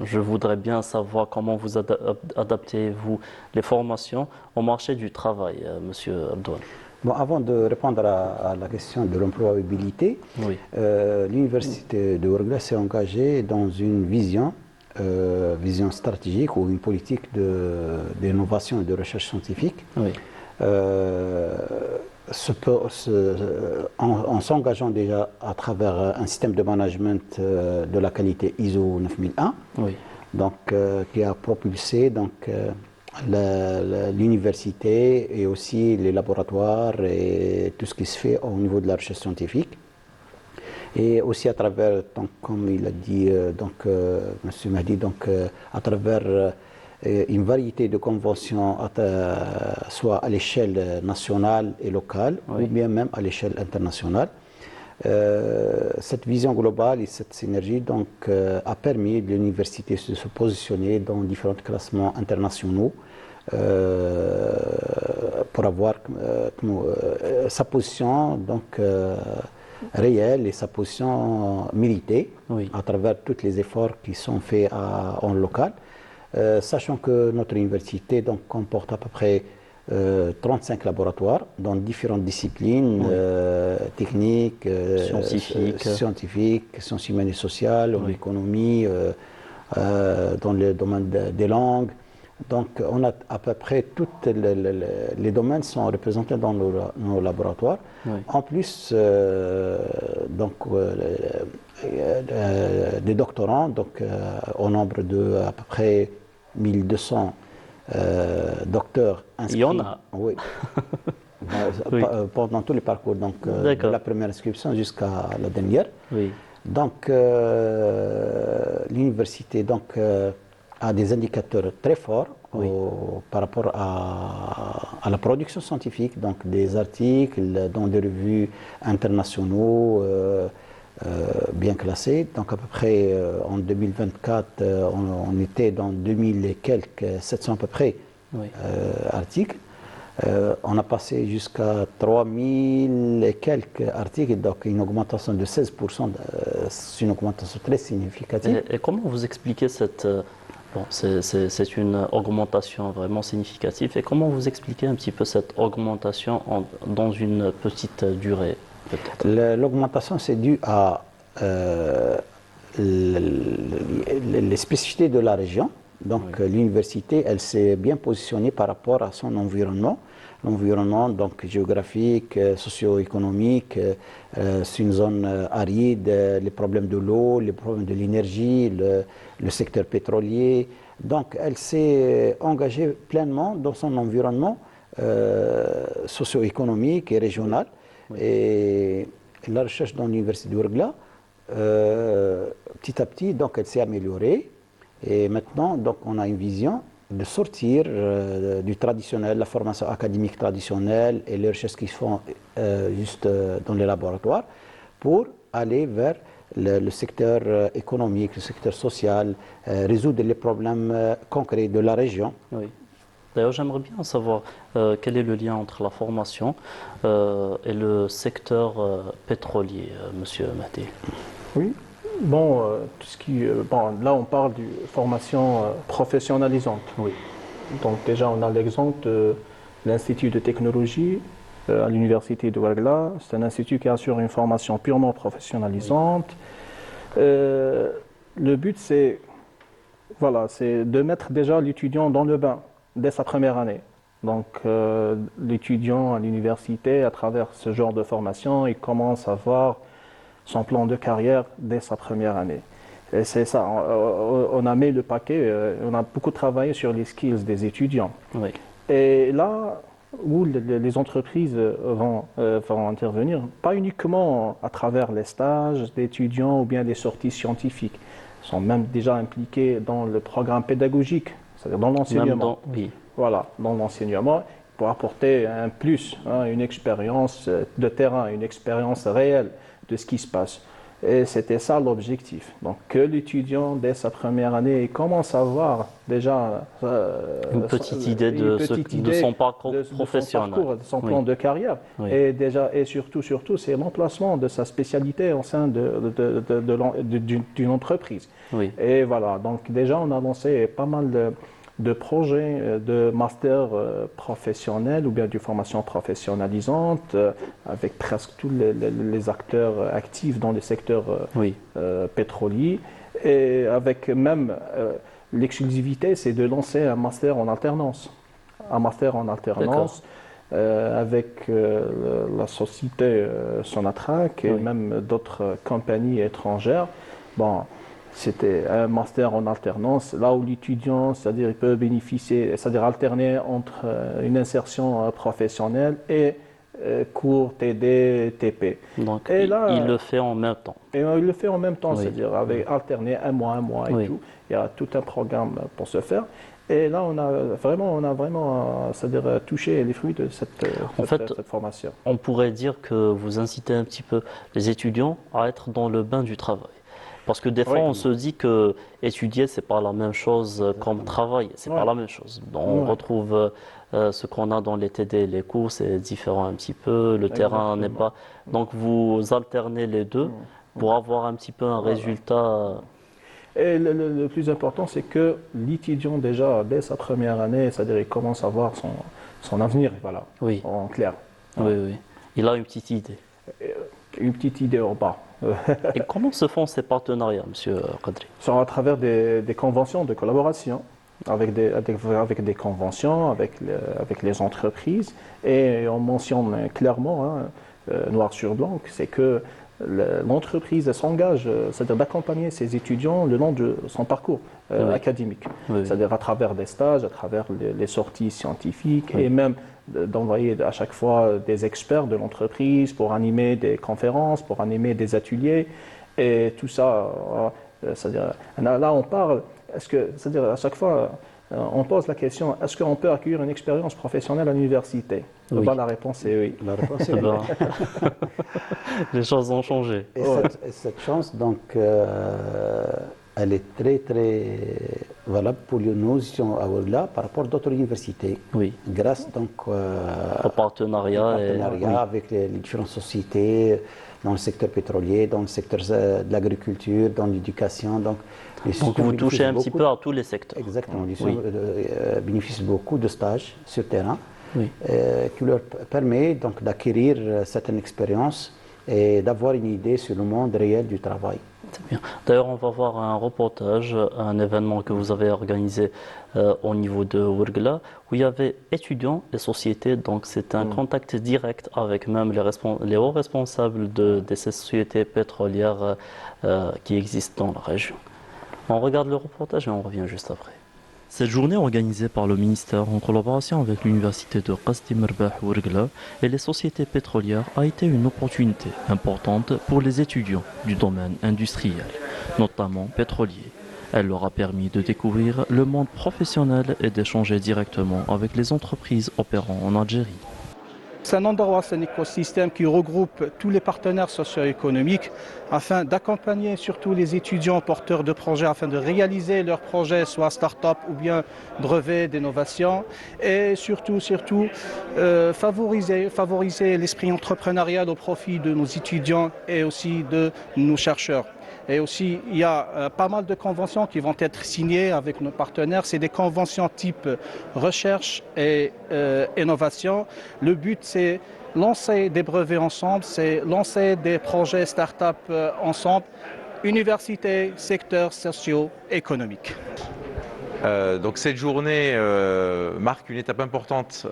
je voudrais bien savoir comment vous adaptez-vous les formations au marché du travail, Monsieur Redouane. Bon, avant de répondre à la question de l'employabilité, l'université de Ouargla s'est engagée dans une vision vision stratégique ou une politique d'innovation et de recherche scientifique. Oui. En s'engageant déjà à travers un système de management de la qualité ISO 9001, oui. donc, qui a propulsé l'université et aussi les laboratoires et tout ce qui se fait au niveau de la recherche scientifique. Et aussi à travers, donc, comme il a dit M. Mahdi, à travers une variété de conventions, soit à l'échelle nationale et locale, oui. ou bien même à l'échelle internationale. Cette vision globale et cette synergie a permis à l'université de se positionner dans différents classements internationaux pour avoir sa position réelle et sa position méritée oui. à travers tous les efforts qui sont faits en local. Sachant que notre université comporte à peu près 35 laboratoires dans différentes disciplines techniques, scientifiques, sciences humaines et sociales, en économie, dans le domaine des langues. Donc on a à peu près tous les domaines sont représentés dans nos laboratoires. Oui. En plus, des doctorants, au nombre de à peu près 1200 docteurs inscrits. Il y en a. Oui. Oui. Pendant tous les parcours, de la première inscription jusqu'à la dernière. Oui. Donc, l'université a des indicateurs très forts oui. par rapport à la production scientifique, donc des articles dans des revues internationaux bien classés. Donc à peu près en 2024, on était dans 2000 et quelques, 700 à peu près oui. articles. On a passé jusqu'à 3000 et quelques articles, donc une augmentation de 16%, c'est une augmentation très significative. Et comment vous expliquez cette... Bon, c'est une augmentation vraiment significative. Et comment vous expliquez un petit peu cette augmentation dans une petite durée, peut-être? L'augmentation, c'est dû à les spécificités de la région. Donc, oui. L'université, elle s'est bien positionnée par rapport à son environnement. L'environnement géographique, socio-économique, c'est une zone aride, les problèmes de l'eau, les problèmes de l'énergie, le secteur pétrolier. Donc, elle s'est engagée pleinement dans son environnement socio-économique et régional. Oui. Et la recherche dans l'université de Ouargla, petit à petit, elle s'est améliorée. Et maintenant, on a une vision de sortir du traditionnel, la formation académique traditionnelle et les recherches qui se font juste dans les laboratoires pour aller vers le secteur économique, le secteur social, résoudre les problèmes concrets de la région. Oui. D'ailleurs, j'aimerais bien savoir quel est le lien entre la formation et le secteur pétrolier, Monsieur Mahdi. Oui. Bon, tout ce qui, là, on parle de formation professionnalisante. Oui. Donc déjà, on a l'exemple de l'Institut de technologie à l'Université de Ouargla. C'est un institut qui assure une formation purement professionnalisante. Oui. Le but, c'est de mettre déjà l'étudiant dans le bain dès sa première année. Donc, l'étudiant à l'université, à travers ce genre de formation, il commence à voir son plan de carrière dès sa première année. Et c'est ça, on a mis le paquet, on a beaucoup travaillé sur les skills des étudiants. Oui. Et là où les entreprises vont intervenir, pas uniquement à travers les stages d'étudiants ou bien des sorties scientifiques, ils sont même déjà impliqués dans le programme pédagogique, c'est-à-dire dans l'enseignement. Oui. Voilà, dans l'enseignement, pour apporter un plus, une expérience de terrain, une expérience réelle de ce qui se passe. Et c'était ça l'objectif. Donc que l'étudiant, dès sa première année, commence à avoir déjà une petite idée de son parcours professionnel, de son plan de carrière. Oui. Et surtout, c'est l'emplacement de sa spécialité au sein d'une entreprise. Oui. Et voilà, donc déjà on a lancé pas mal de projets de master professionnel ou bien de formation professionnalisante avec presque tous les acteurs actifs dans le secteur pétrolier. Et avec même l'exclusivité, c'est de lancer un master en alternance. Un master en alternance avec la société Sonatrach et même d'autres compagnies étrangères. Bon, c'était un master en alternance, là où l'étudiant, c'est-à-dire il peut bénéficier, c'est-à-dire alterner entre une insertion professionnelle et cours TD, TP. Donc et là, il le fait en même temps. Et il le fait en même temps, Oui. c'est-à-dire avec alterner un mois Oui. et tout. Il y a tout un programme pour ce faire. Et là, on a vraiment c'est-à-dire touché les fruits de cette formation. On pourrait dire que vous incitez un petit peu les étudiants à être dans le bain du travail. Parce que des fois, on se dit que étudier, c'est pas la même chose comme travailler. C'est pas la même chose. Donc, on retrouve ce qu'on a dans les TD, les cours, c'est différent un petit peu. Le terrain n'est pas. Donc, vous alternez les deux pour avoir un petit peu un résultat. Et le plus important, c'est que l'étudiant, déjà, dès sa première année, c'est-à-dire il commence à voir son avenir, voilà, en clair. Oui, oui. Il a une petite idée. Une petite idée au bas. Et comment se font ces partenariats, M. Qadri? C'est à travers des conventions de collaboration, avec des conventions, avec les entreprises. Et on mentionne clairement, noir sur blanc, c'est que l'entreprise s'engage, c'est-à-dire d'accompagner ses étudiants le long de son parcours académique. C'est-à-dire à travers des stages, à travers les sorties scientifiques et même d'envoyer à chaque fois des experts de l'entreprise pour animer des conférences, pour animer des ateliers et tout ça. C'est-à-dire, là on parle, c'est-à-dire à chaque fois on pose la question, est-ce qu'on peut accueillir une expérience professionnelle à l'université? La réponse est oui. La réponse est oui. Les choses ont changé. Et cette chance, donc, elle est très, très valable pour nous ici à Ouargla par rapport à d'autres universités. Oui. Grâce donc au partenariat, avec les différentes sociétés dans le secteur pétrolier, dans le secteur de l'agriculture, dans l'éducation. Donc vous touchez un petit peu à tous les secteurs. Exactement. Ils bénéficient beaucoup de stages sur terrain qui leur permet donc d'acquérir certaines expériences et d'avoir une idée sur le monde réel du travail. C'est bien. D'ailleurs, on va voir un reportage, un événement que vous avez organisé au niveau de Ouargla, où il y avait étudiants et sociétés. Donc, c'est un contact direct avec même les hauts responsables de ces sociétés pétrolières qui existent dans la région. On regarde le reportage et on revient juste après. Cette journée organisée par le ministère en collaboration avec l'université de Qasdi Mirbah Ouargla et les sociétés pétrolières a été une opportunité importante pour les étudiants du domaine industriel, notamment pétrolier. Elle leur a permis de découvrir le monde professionnel et d'échanger directement avec les entreprises opérant en Algérie. C'est un endroit, c'est un écosystème qui regroupe tous les partenaires socio-économiques afin d'accompagner surtout les étudiants porteurs de projets afin de réaliser leurs projets, soit start-up ou bien brevets d'innovation et surtout favoriser l'esprit entrepreneurial au profit de nos étudiants et aussi de nos chercheurs. Et aussi, il y a pas mal de conventions qui vont être signées avec nos partenaires. C'est des conventions type recherche et innovation. Le but, c'est lancer des brevets ensemble, c'est lancer des projets start-up ensemble, université, secteur socio-économique. Donc cette journée marque une étape importante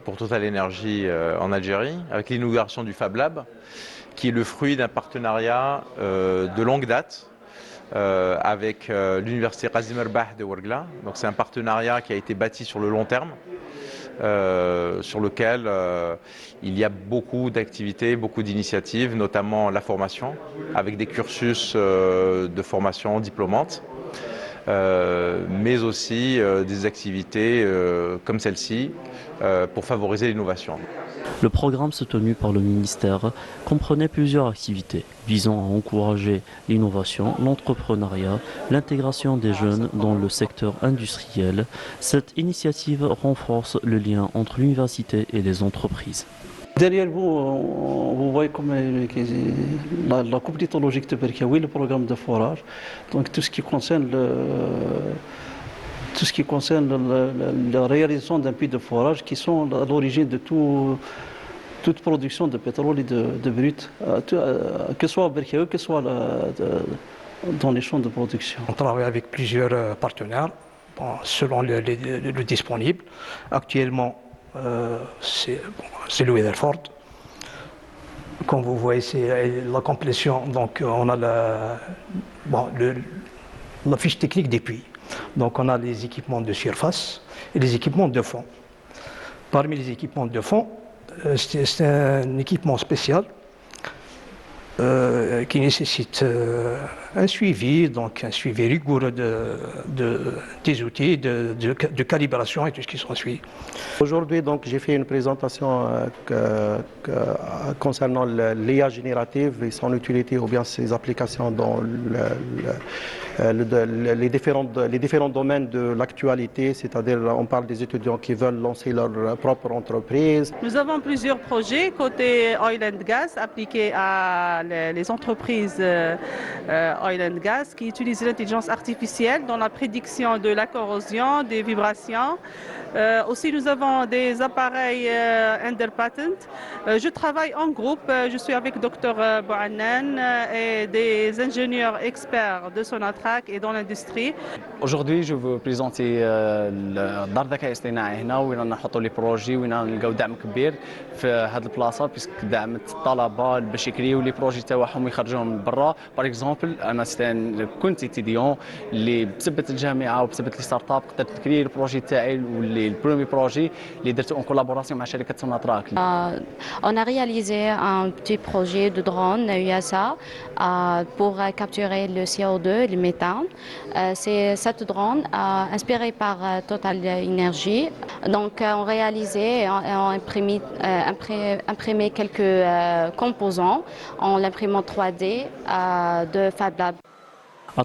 pour Total Energy en Algérie, avec l'inauguration du Fab Lab, qui est le fruit d'un partenariat de longue date avec l'université Qasdi Mirbah de Ouargla. Donc c'est un partenariat qui a été bâti sur le long terme, sur lequel il y a beaucoup d'activités, beaucoup d'initiatives, notamment la formation, avec des cursus de formation diplômante, mais aussi des activités comme celle-ci pour favoriser l'innovation. Le programme soutenu par le ministère comprenait plusieurs activités visant à encourager l'innovation, l'entrepreneuriat, l'intégration des jeunes dans le secteur industriel. Cette initiative renforce le lien entre l'université et les entreprises. Derrière vous voyez comme la complète logique de Berkaoui, le programme de forage, donc tout ce qui concerne la réalisation d'un puits de forage qui sont à l'origine de toute production de pétrole et de brut, que ce soit à Berkaoui, que ce soit dans les champs de production. On travaille avec plusieurs partenaires, selon le disponible. Actuellement, c'est le Weatherford. Comme vous voyez, c'est la complétion. Donc, on a la fiche technique des puits. Donc, on a les équipements de surface et les équipements de fond. Parmi les équipements de fond, c'est un équipement spécial qui nécessite un suivi rigoureux des outils, de calibration et tout ce qui s'ensuit. Aujourd'hui, donc, j'ai fait une présentation concernant l'IA générative et son utilité ou bien ses applications dans les différents domaines de l'actualité, c'est-à-dire on parle des étudiants qui veulent lancer leur propre entreprise. Nous avons plusieurs projets côté oil and gas appliqués à les entreprises oil and gas qui utilisent l'intelligence artificielle dans la prédiction de la corrosion, des vibrations. Aussi, nous avons des appareils under patent. Je travaille en groupe. Je suis avec Dr Bouannan et des ingénieurs experts de Sonatrach et dans l'industrie. Aujourd'hui, je veux présenter دار الذكاء الاصطناعي هنا وين نحطوا لي بروجي وين نلقاو دعم كبير في هذه البلاصه باسكو دعمت الطلبه باش يكريو لي بروجي تاعهم ويخرجوهم من برا. باغ اكزومبل انا كنت اتيديون اللي بسبه الجامعه وبسبه لي ستارت اب قدرت نكري البروجي تاعي واللي البرومي بروجي اللي درته اون كولابوراسيون مع شركه سوناتراك. On a réalisé un petit projet de drone USA pour capturer le CO2 et le méthane. C'est cette drone inspirée par Total Energy. Donc on réalisait et on imprimé quelques composants en l'imprimant 3D de Fab Lab.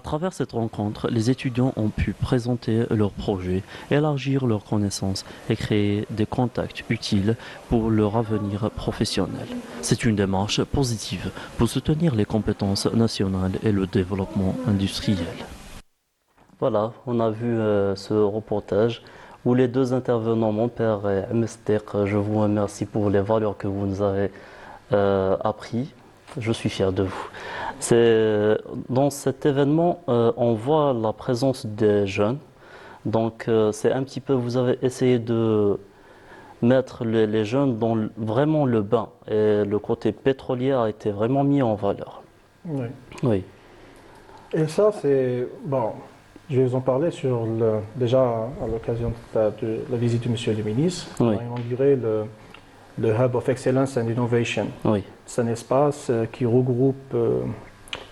À travers cette rencontre, les étudiants ont pu présenter leurs projets, élargir leurs connaissances et créer des contacts utiles pour leur avenir professionnel. C'est une démarche positive pour soutenir les compétences nationales et le développement industriel. Voilà, on a vu ce reportage où les deux intervenants, mon père et Mstek, je vous remercie pour les valeurs que vous nous avez appris. Je suis fier de vous. Dans cet événement, on voit la présence des jeunes. Donc, c'est un petit peu, vous avez essayé de mettre les jeunes dans vraiment le bain. Et le côté pétrolier a été vraiment mis en valeur. Oui. Oui. Et ça, c'est... Bon, je vais vous en parler déjà à l'occasion de la visite du monsieur le ministre. Oui. On a inauguré le Hub of Excellence and Innovation. Oui. C'est un espace qui regroupe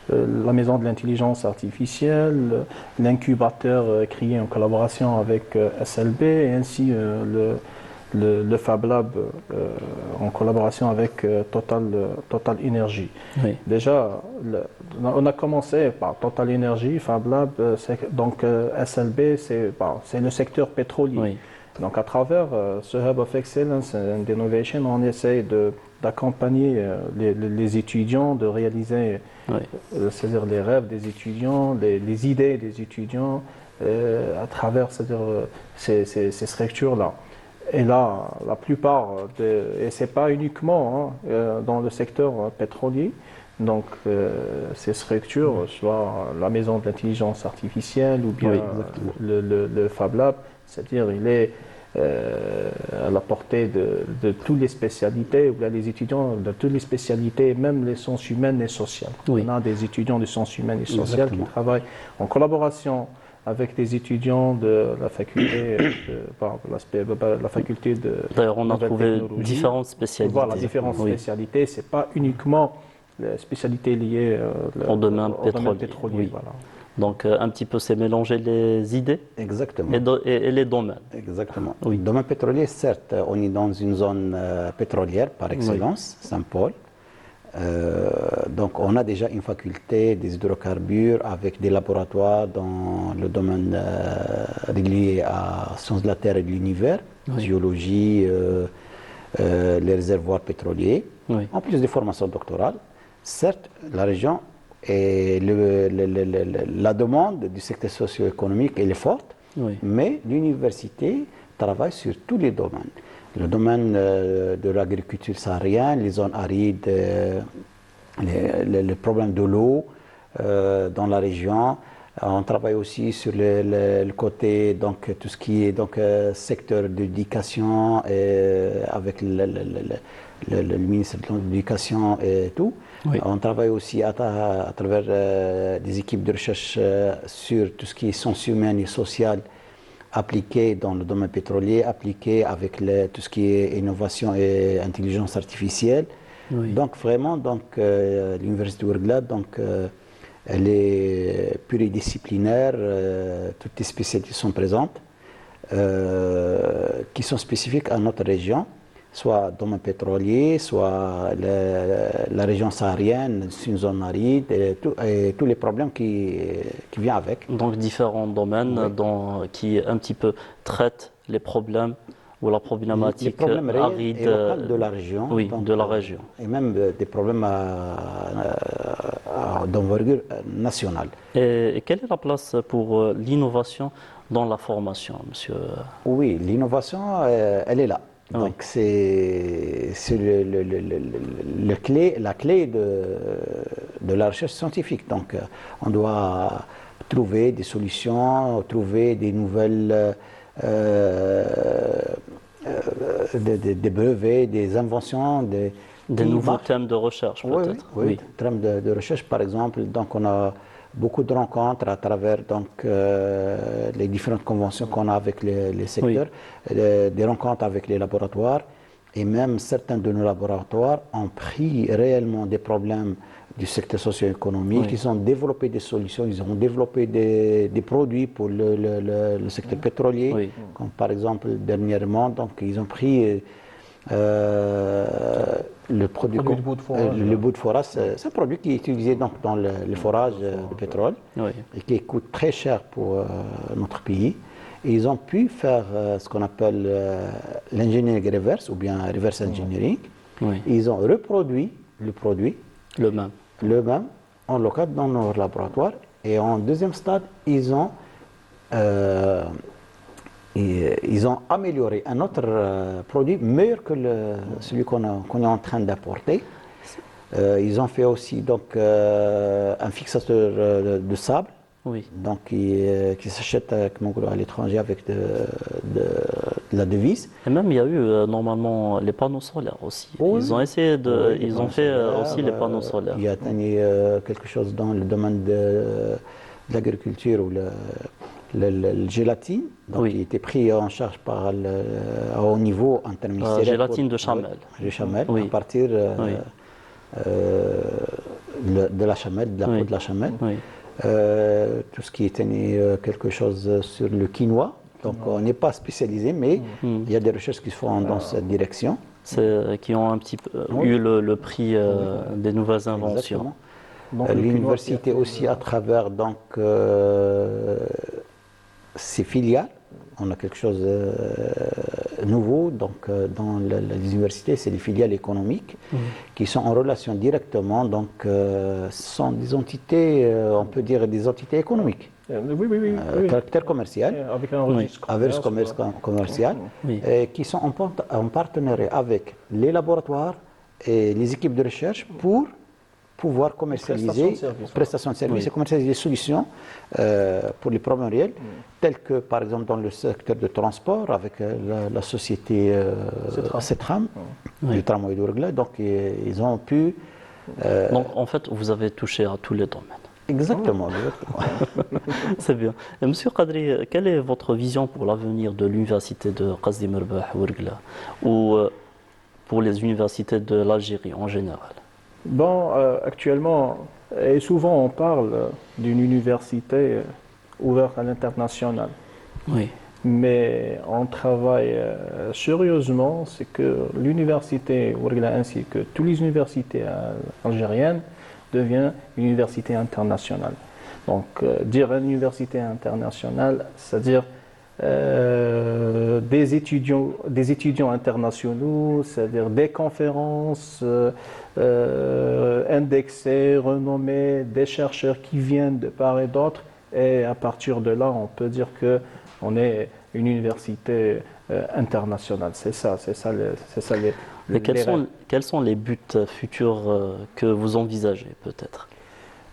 la maison de l'intelligence artificielle, l'incubateur créé en collaboration avec SLB et ainsi le Fab Lab en collaboration avec Total Energy. Oui. Déjà, on a commencé par Total Energy, Fab Lab, donc SLB, c'est le secteur pétrolier. Oui. Donc à travers ce Hub of Excellence and Innovation, on essaye d'accompagner les étudiants, de réaliser c'est-à-dire les rêves des étudiants, les idées des étudiants à travers ces structures-là. Et là, la plupart, et ce n'est pas uniquement dans le secteur pétrolier, donc ces structures, soit la maison de l'intelligence artificielle ou bien le Fab Lab, c'est-à-dire il est à la portée de toutes les spécialités, ou bien les étudiants de toutes les spécialités, même les sciences humaines et sociales. Oui. On a des étudiants de sciences humaines et sociales qui travaillent en collaboration avec des étudiants de la faculté la faculté de... D'ailleurs, on a trouvé différentes spécialités. Voilà, différentes spécialités. Ce n'est pas uniquement les spécialités liées au domaine pétrolier. Oui. Voilà. Donc un petit peu c'est mélanger les idées. Exactement. Et les domaines. Exactement. Oui. Le domaine pétrolier, certes, on est dans une zone pétrolière par excellence, Saint-Paul. Donc on a déjà une faculté des hydrocarbures avec des laboratoires dans le domaine lié à sciences de la Terre et de l'univers, géologie, les réservoirs pétroliers, en plus des formations doctorales. Certes, la région et la demande du secteur socio-économique elle est forte, mais l'université travaille sur tous les domaines. Le domaine de l'agriculture saharienne, les zones arides, les problèmes de l'eau, dans la région. On travaille aussi sur le côté, donc tout ce qui est donc, secteur d'éducation avec le ministre de l'Éducation et tout. Oui. On travaille aussi à travers des équipes de recherche sur tout ce qui est sciences humaines et sociales appliquées dans le domaine pétrolier, appliquées avec tout ce qui est innovation et intelligence artificielle. Oui. Donc vraiment, l'université Ouargla, elle est pluridisciplinaire, toutes les spécialités sont présentes, qui sont spécifiques à notre région, soit domaine pétrolier, soit la région saharienne, une zone aride, et tous les problèmes qui viennent avec. Donc différents domaines qui un petit peu traitent les problèmes ou la problématique aride et locale de la région. Oui, de la région. Et même des problèmes d'envergure nationale. Et quelle est la place pour l'innovation dans la formation, monsieur? Oui, l'innovation, elle est là. Donc c'est la clé de la recherche scientifique. Donc on doit trouver des solutions, trouver des nouvelles, des brevets, des inventions, des nouveaux thèmes de recherche peut-être. Oui, thèmes de recherche par exemple. Donc on a beaucoup de rencontres à travers les différentes conventions qu'on a avec les secteurs, des rencontres avec les laboratoires, et même certains de nos laboratoires ont pris réellement des problèmes du secteur socio-économique, ils ont développé des solutions, ils ont développé des produits pour le secteur pétrolier, comme par exemple dernièrement, donc ils ont pris le produit du bout de forage. Le bout de forage, c'est un produit qui est utilisé donc dans le forage de pétrole et qui coûte très cher pour notre pays. Et ils ont pu faire ce qu'on appelle l'engineering reverse ou bien reverse engineering. Ils ont reproduit le produit, le même en local dans nos laboratoires. Et en deuxième stade, ils ont amélioré un autre produit meilleur que celui qu'on est en train d'apporter. Ils ont fait aussi donc, un fixateur de sable, donc, qui s'achète à l'étranger avec de la devise. Et même il y a eu normalement les panneaux solaires aussi. Ils ont essayé ils ont fait aussi les panneaux solaires. Il y a quelque chose dans le domaine de l'agriculture ou le gélatine, donc il était pris en charge à haut niveau interministériel. Gélatine de chamelle. De chamelle, à partir de la chamelle, de la peau de la chamelle. Tout ce qui est quelque chose sur le quinoa. Donc on n'est pas spécialisé, mais il y a des recherches qui se font dans cette direction. Qui ont un petit peu eu le prix des nouvelles inventions. L'université aussi à travers donc ses filiales. On a quelque chose de nouveau donc, dans les universités, c'est les filiales économiques qui sont en relation directement, donc ce sont des entités, on peut dire des entités économiques. Caractère commercial, avec un registre commercial, qui sont en partenariat avec les laboratoires et les équipes de recherche pour pouvoir commercialiser, prestations de services et commercialiser des solutions pour les problèmes réels, tels que par exemple dans le secteur de transport avec la société Cetram, du tramway d'Ouargla. Donc ils ont pu... Donc en fait vous avez touché à tous les domaines. Exactement. C'est bien. Et Monsieur Qadri, quelle est votre vision pour l'avenir de l'université de Qasdi Merbah Ouargla ou pour les universités de l'Algérie en général? Bon, actuellement, et souvent on parle d'une université ouverte à l'international. Oui. Mais on travaille sérieusement, c'est que l'université Ouargla ainsi que toutes les universités algériennes deviennent une université internationale. Donc, dire une université internationale, c'est-à-dire des étudiants internationaux, c'est-à-dire des conférences indexées, renommées, des chercheurs qui viennent de part et d'autre, et à partir de là, on peut dire qu'on est une université internationale. C'est ça Mais quels sont les buts futurs que vous envisagez peut-être?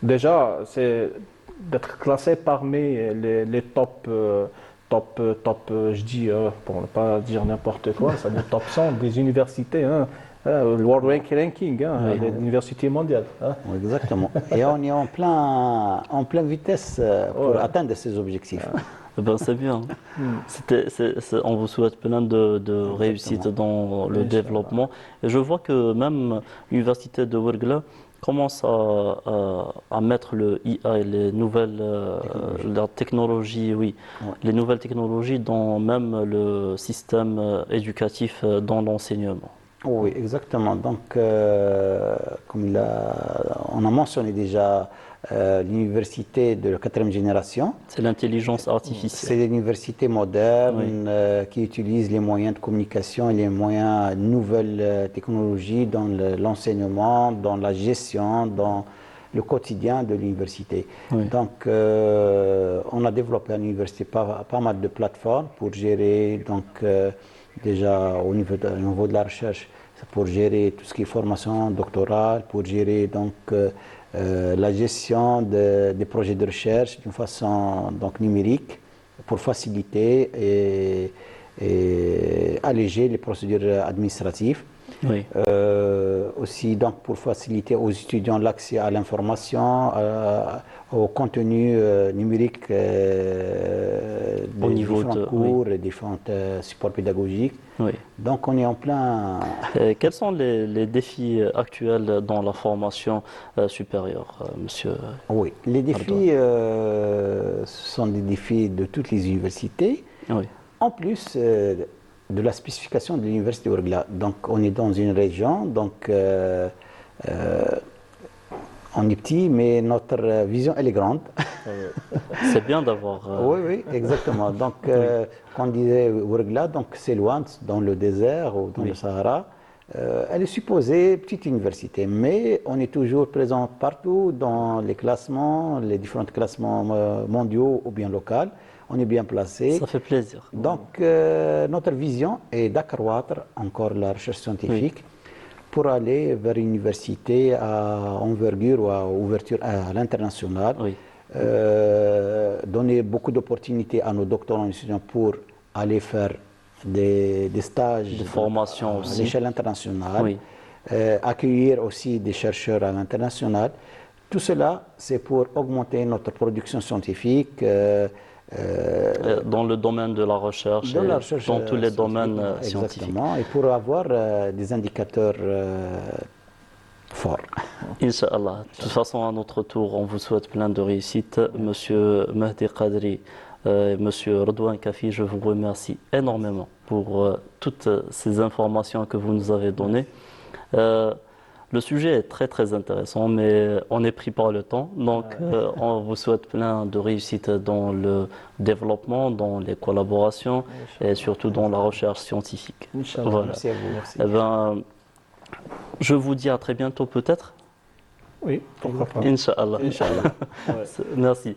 Déjà, c'est d'être classé parmi les top, je dis, pour ne pas dire n'importe quoi, ça dit top 100 des universités, hein, le World Ranking, hein, Oui. les universités mondiales. Hein. Oui, exactement. Et on est en pleine vitesse pour atteindre ces objectifs. Eh ben, c'est bien. On vous souhaite plein de réussite dans le développement. Et je vois que même l'université de Ouargla commence à mettre le IA et les nouvelles la technologie, oui, les nouvelles technologies dans même le système éducatif dans l'enseignement. Oui, exactement. Donc, comme on a mentionné déjà l'université de la 4e génération. C'est l'intelligence artificielle. C'est l'université moderne qui utilise les moyens de communication et les moyens de nouvelles technologies dans l'enseignement, dans la gestion, dans le quotidien de l'université. Donc, on a développé à l'université pas mal de plateformes pour gérer, donc, déjà au niveau de la recherche, pour gérer tout ce qui est formation doctorale, pour gérer donc la gestion des projets de recherche d'une façon donc numérique, pour faciliter et alléger les procédures administratives. Oui. Aussi donc pour faciliter aux étudiants l'accès à l'information, au contenu numérique au niveau différents cours et différents supports pédagogiques. Oui. Donc on est en plein... Quels sont les défis actuels dans la formation supérieure, monsieur? Oui, les défis, ce sont des défis de toutes les universités. Oui. En plus de la spécification de l'université Ouargla. Donc on est dans une région, donc on est petit, mais notre vision elle est grande. C'est bien d'avoir... Oui, exactement. Donc quand on disait Ouargla, donc c'est loin, dans le désert ou dans le Sahara. Elle est supposée petite université, mais on est toujours présent partout dans les classements, les différents classements mondiaux ou bien locaux. On est bien placé. Ça fait plaisir. Donc, notre vision est d'accroître encore la recherche scientifique pour aller vers une université à envergure ou à ouverture à l'international. Donner beaucoup d'opportunités à nos doctorants et étudiants pour aller faire des stages de formation à l'échelle internationale. Accueillir aussi des chercheurs à l'international. Tout cela, c'est pour augmenter notre production scientifique. Dans le domaine de la recherche, dans tous les domaines scientifiques. Exactement, et pour avoir des indicateurs forts. Inch'Allah. De toute façon, à notre tour, on vous souhaite plein de réussite. Monsieur Mehdi Qadri, Monsieur Redouane Kafi, je vous remercie énormément pour toutes ces informations que vous nous avez données. Le sujet est très très intéressant, mais on est pris par le temps, donc on vous souhaite plein de réussite dans le développement, dans les collaborations et surtout dans la recherche scientifique. Voilà. Merci à vous. Merci. Eh ben, je vous dis à très bientôt peut-être. Oui, pourquoi pas. Inch'Allah. Inch'Allah. Merci.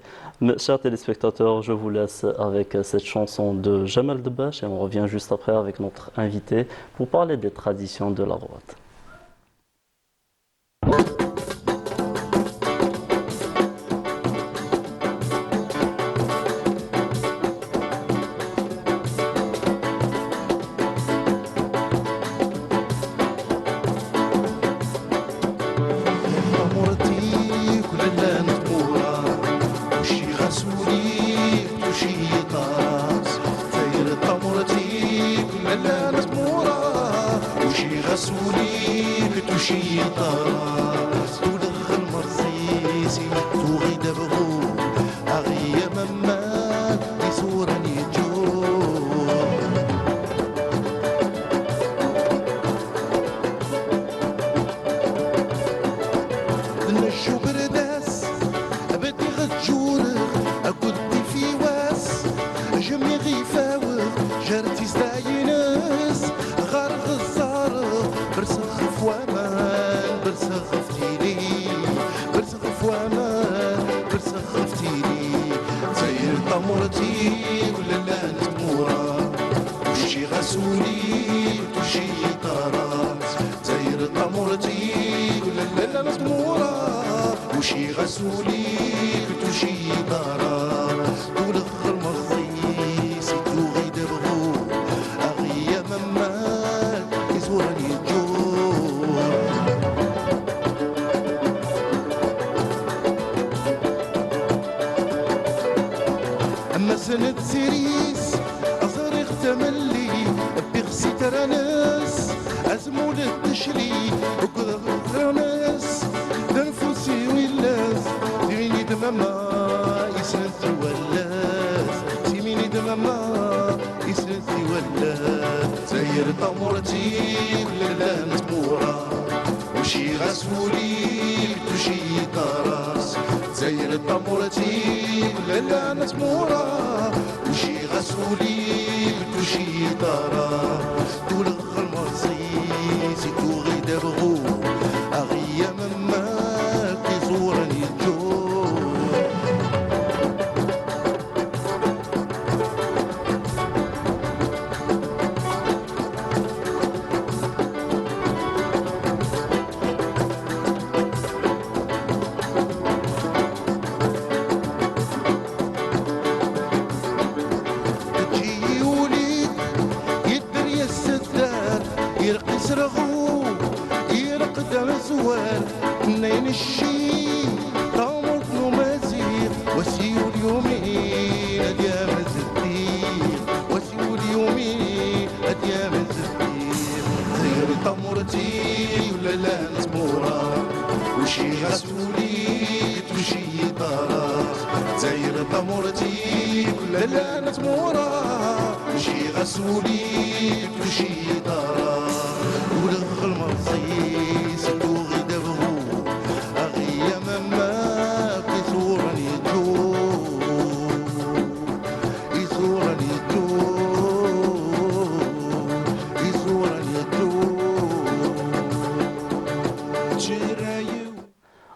Chers téléspectateurs, je vous laisse avec cette chanson de Jamal Debache et on revient juste après avec notre invité pour parler des traditions de la droite. غسولي كتوشي دارا ولخر مصي سيتو غيد بغو أغيا ممال يزورني الجور أما سنة سيريس أصرخ تملي بيغسي ترانس أزمول التشري وكذا غرانس دنفوسي ولاس ديني دماما يسنتي ولاس سيميني دماما يسنتي ولاس زير طمرتي ولا نتمورا وشي غسولي توشي طراس زير طمرتي ولا نتمورا وشي غسولي توشي طراس دولغ المرسي سيتو غيد بغو أغيا مما كيزورني الجور تجي وليد يدري السداد يرقص رغو يرقد مزوال منين الشي طامط نمازير وسيو اليومين أديام الزبير وسيو اليومين أديام الزبير زير طمرتي ولا لا نزمورا وشي غسولي توشي طراس زير طمرتي ولا لا نزمورا وشي غسولي توشي طراس ولغ المرصيص توغي دبغو أغيا مما كيزورني الجور يزورني الجور يزورني الجور جرايو.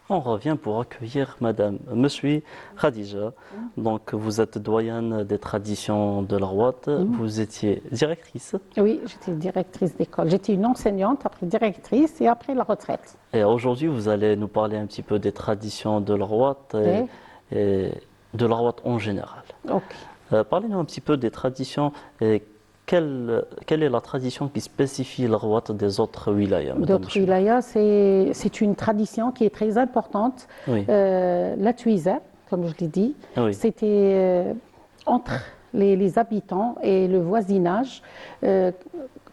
On revient pour accueillir Madame Messoui Khadija. Donc, vous êtes doyenne des traditions de la Rouat. Vous étiez directrice. Oui, j'étais directrice d'école. J'étais une enseignante, après directrice et après la retraite. Et aujourd'hui, vous allez nous parler un petit peu des traditions de la Rouat et de la Rouat en général. Parlez-nous un petit peu des traditions et quelle est la tradition qui spécifie la Rouat des autres wilayas? D'autres wilayas, c'est une tradition qui est très importante. La tuisa, comme je l'ai dit, c'était entre les habitants et le voisinage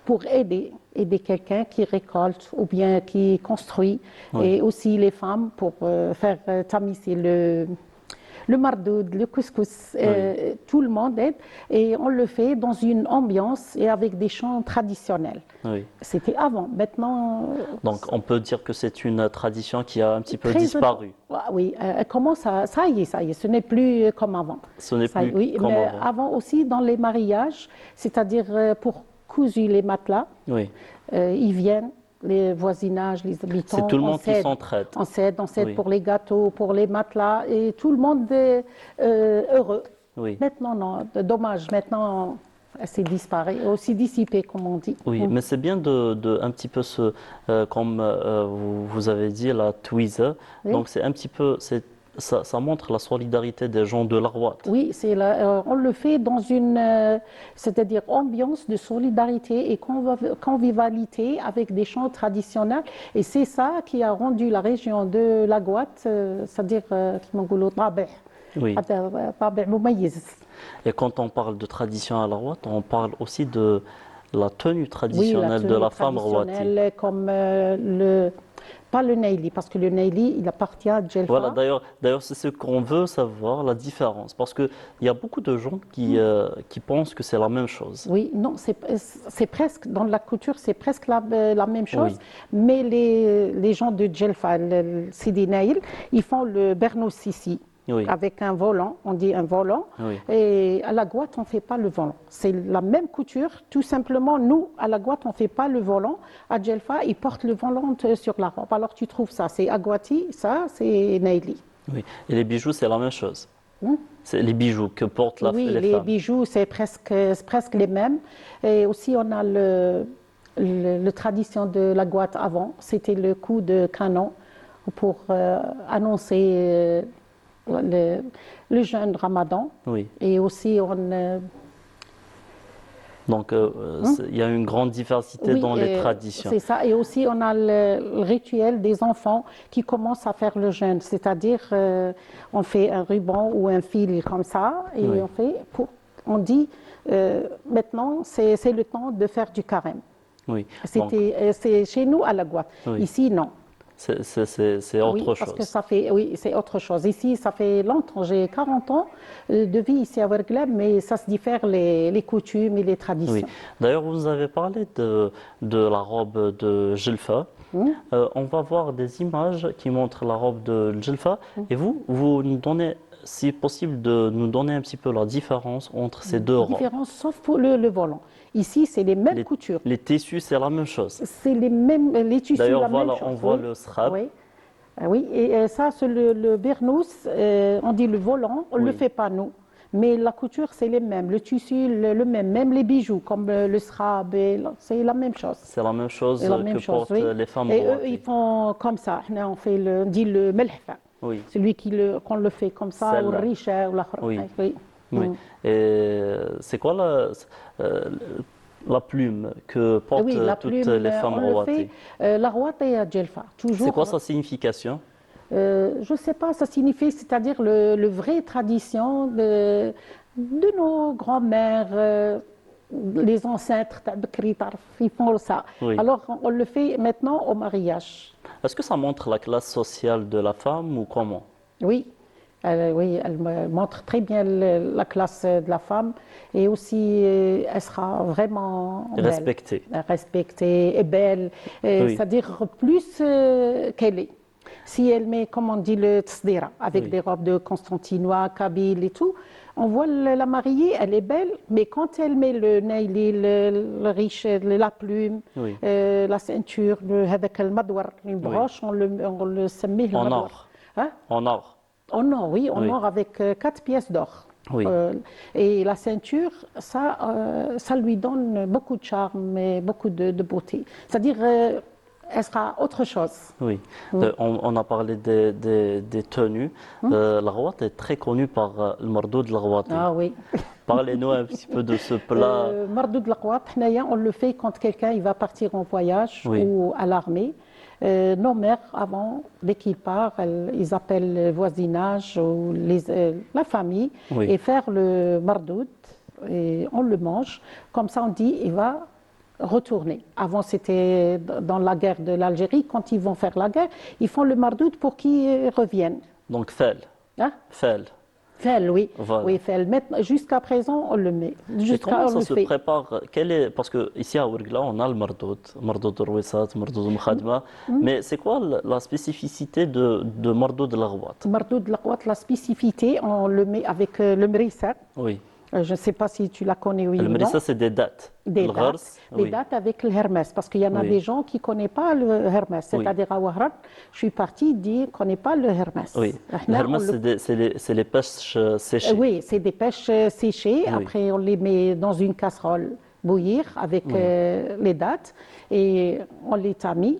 pour aider quelqu'un qui récolte ou bien qui construit, et aussi les femmes pour faire tamiser le mardoud, le couscous, tout le monde aide et on le fait dans une ambiance et avec des chants traditionnels. C'était avant, maintenant... Donc on peut dire que c'est une tradition qui a un petit peu disparu. Oui, comment ça y est, ce n'est plus comme avant. Ce n'est plus comme mais avant. Avant aussi dans les mariages, c'est-à-dire pour cousu les matelas, ils viennent, les voisinages, les habitants. C'est tout le monde qui s'entraide. On s'aide pour les gâteaux, pour les matelas, et tout le monde est heureux. Maintenant, non, dommage, maintenant, c'est disparu, aussi dissipé, comme on dit. Oui, mais c'est bien de un petit peu comme vous avez dit, la tweezer. Donc c'est un petit peu, ça montre la solidarité des gens de la Rouat. Oui, on le fait dans une, c'est-à-dire ambiance de solidarité et convivialité avec des chants traditionnels. Et c'est ça qui a rendu la région de la Rouat, c'est-à-dire Et quand on parle de tradition à la Rouat, on parle aussi de la tenue traditionnelle de la femme rouatienne. Comme pas le Naili, parce que le Naili, il appartient à Djelfa. Voilà, d'ailleurs, c'est ce qu'on veut savoir, la différence. Parce qu'il y a beaucoup de gens qui pensent que c'est la même chose. Oui, non, c'est presque, dans la couture, c'est presque la même chose. Mais les gens de Djelfa, le Sidi Naïl, ils font le Bernou Sissi. Avec un volant, on dit un volant, et à la Rouat, on ne fait pas le volant. C'est la même couture, tout simplement, nous, à la Rouat, on ne fait pas le volant. À Djelfa, ils portent le volant sur la robe. Alors tu trouves ça, c'est Agouati, ça, c'est Naili. Oui, et les bijoux, c'est la même chose. C'est les bijoux que portent les femmes. Oui, les bijoux, c'est presque les mêmes. Et aussi, on a le tradition de la Rouat avant, c'était le coup de canon. pour annoncer le jeûne Ramadan. Oui. Et aussi, Donc, il y a une grande diversité dans les traditions. C'est ça. Et aussi, on a le rituel des enfants qui commencent à faire le jeûne. C'est-à-dire, on fait un ruban ou un fil comme ça, et on dit, maintenant, c'est le temps de faire du carême. Oui. C'est chez nous à la Guadeloupe. Oui. Ici, non. C'est autre chose. Parce que c'est autre chose. Ici, ça fait longtemps, j'ai 40 ans de vie ici à Ouargla, mais ça se diffère les coutumes et les traditions. Oui. D'ailleurs, vous avez parlé de la robe de Jilfa. On va voir des images qui montrent la robe de Jilfa. Et vous nous donnez, si possible, de nous donner un petit peu la différence entre ces deux robes. La différence, sauf pour le volant. Ici, c'est les mêmes coutures. Les tissus, c'est la même chose. C'est les tissus, d'ailleurs, la même chose. D'ailleurs, on voit le srab. Oui, et ça, c'est le bernous, on dit le volant, on ne le fait pas nous. Mais la couture, c'est les mêmes. Le tissu, le même. Même les bijoux, comme le srab, c'est la même chose. C'est la même chose que portent les femmes. Et eux, ils font comme ça. On dit le melhfa. Oui. Celui qu'on le fait comme ça, ou le richa, ou la oui. Oui. Et c'est quoi la plume que portent toutes les femmes rouatées? La rouatée à Djelfa. C'est quoi sa signification? Je ne sais pas, ça signifie, c'est-à-dire le vraie tradition de nos grands-mères, les ancêtres, ils font ça. Oui. Alors, on le fait maintenant au mariage. Est-ce que ça montre la classe sociale de la femme ou comment? Oui. Elle montre très bien la classe de la femme et aussi elle sera vraiment respectée. Respectée et belle, c'est-à-dire plus qu'elle est. Si elle met, comme on dit, le tsdira, avec des robes de Constantinois, Kabyle et tout, on voit la mariée, elle est belle, mais quand elle met le naili, le riche, la plume, la ceinture, une broche, on le semait en or. Hein? En or. En or, oui, en or avec 4 pièces d'or. Oui. Et la ceinture, ça lui donne beaucoup de charme et beaucoup de beauté. C'est-à-dire, elle sera autre chose. Oui. On a parlé des tenues. La rouate est très connue par le mardoud de la rouate. Ah oui. Parlez-nous un petit peu de ce plat. Mardoud de la rouate, on le fait quand quelqu'un va partir en voyage ou à l'armée. Nos mères, avant, dès qu'ils partent, ils appellent le voisinage ou la famille et faire le mardoud. Et on le mange. Comme ça, on dit, il va retourner. Avant, c'était dans la guerre de l'Algérie. Quand ils vont faire la guerre, ils font le mardoud pour qu'ils reviennent. Donc, fel. Hein? Fel. Fel, oui. Voilà. Oui, fel. Jusqu'à présent, on le met. Comment ça se prépare? Parce qu'ici à Ouargla, on a le mardoud rouissat, mardoud mkhadma. Mais c'est quoi la spécificité de mardoud de la rouate? Mardoud de la rouate, la spécificité, on le met avec le mrissa. Oui. Je ne sais pas si tu la connais, oui ou non. Le mrissa, c'est des dattes. Des dates avec le hermès, parce qu'il y en a des gens qui ne connaissent pas le hermès. C'est-à-dire à Ouargla, je suis partie dire qu'on ne connaît pas le hermès. Oui. Le hermès, c'est les pêches séchées. Oui, c'est des pêches séchées. Après, on les met dans une casserole bouillir avec les dattes et on les tamise.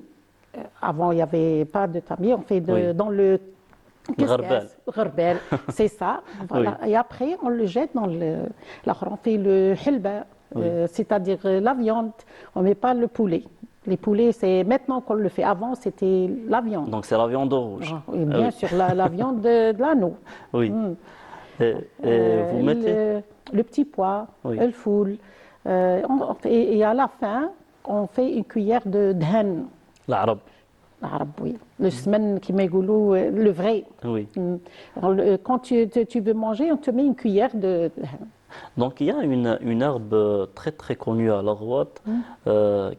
Avant, il n'y avait pas de tamis. On fait dans le Gharbel, c'est ça. Voilà. Et après, on le jette dans on fait le hilba, c'est-à-dire la viande. On ne met pas le poulet. Les poulets, c'est maintenant qu'on le fait. Avant, c'était la viande. Donc, c'est la viande rouge. Et bien sûr, la viande de l'anneau. Oui. Et vous mettez le petit pois, le foule. Et à la fin, on fait une cuillère de dhan. L'arabe. L'arabe, oui. Le semaine qui m'égoulou, le vrai. Oui. Quand tu veux manger, on te met une cuillère de dhan. Donc il y a une herbe très très connue à la rouate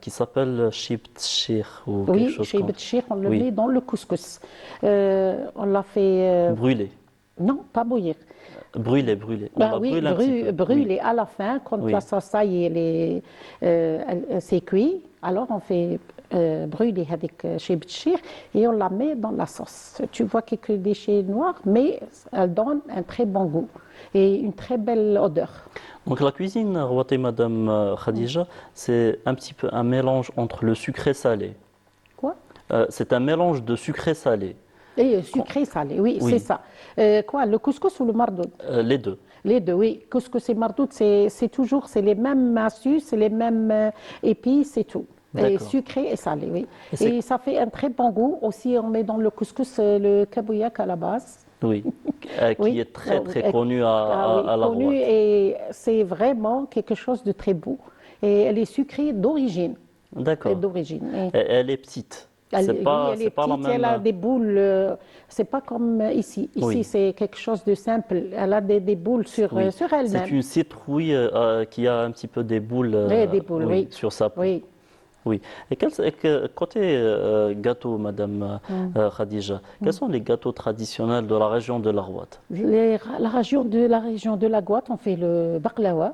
qui s'appelle shibt shir ou quelque chose comme ça. Oui, shibt shir, on le met dans le couscous. On l'a fait... brûler. Non, pas bouillir. Brûler. Brûler à la fin, quand la sauce c'est cuit, alors on fait brûler avec shibt shir et on la met dans la sauce. Tu vois quelques déchets noirs, mais elle donne un très bon goût et une très belle odeur. Donc la cuisine rouatée, Madame Khadija, c'est un petit peu un mélange entre le sucré salé. Quoi? C'est un mélange de sucré-salé. Et sucré-salé, oui, Oui. c'est ça. Quoi, le couscous ou le mardoud? Les deux. Les deux, oui. Couscous et mardoud, c'est toujours les mêmes astuces, les mêmes épices et tout. Et D'accord. sucré et salé, oui. Et c'est- Et ça fait un très bon goût. Aussi, on met dans le couscous le kabouyak à la base. Oui, qui Oui. est très très connu Ah à oui, la connu, Roue. et c'est vraiment quelque chose de très beau. Et elle est sucrée d'origine. D'accord. D'origine. Et- Elle est petite. Elle, C'est oui, pas, elle c'est est pas la petite, même. elle a des boules, c'est pas comme ici. Ici, Oui. c'est quelque chose de simple. Elle a des boules sur, Oui. sur C'est elle-même. une citrouille qui a un petit peu des boules, Oui, des boules, oui. sur sa peau. Oui. Oui. Et côté gâteau, Madame Khadija, quels sont les gâteaux traditionnels de la région de l'Arwat? La région de la Gouate, on fait le baklawa.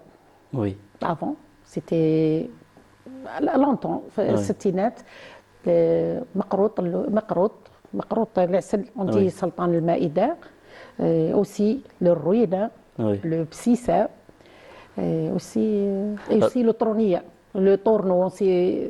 Oui. Avant, c'était longtemps, Oui. ستينات. مقروط العسل, on dit Oui. سلطان المائدة. Aussi le ruina, Oui. le psissa, et aussi le troniya. Le torno,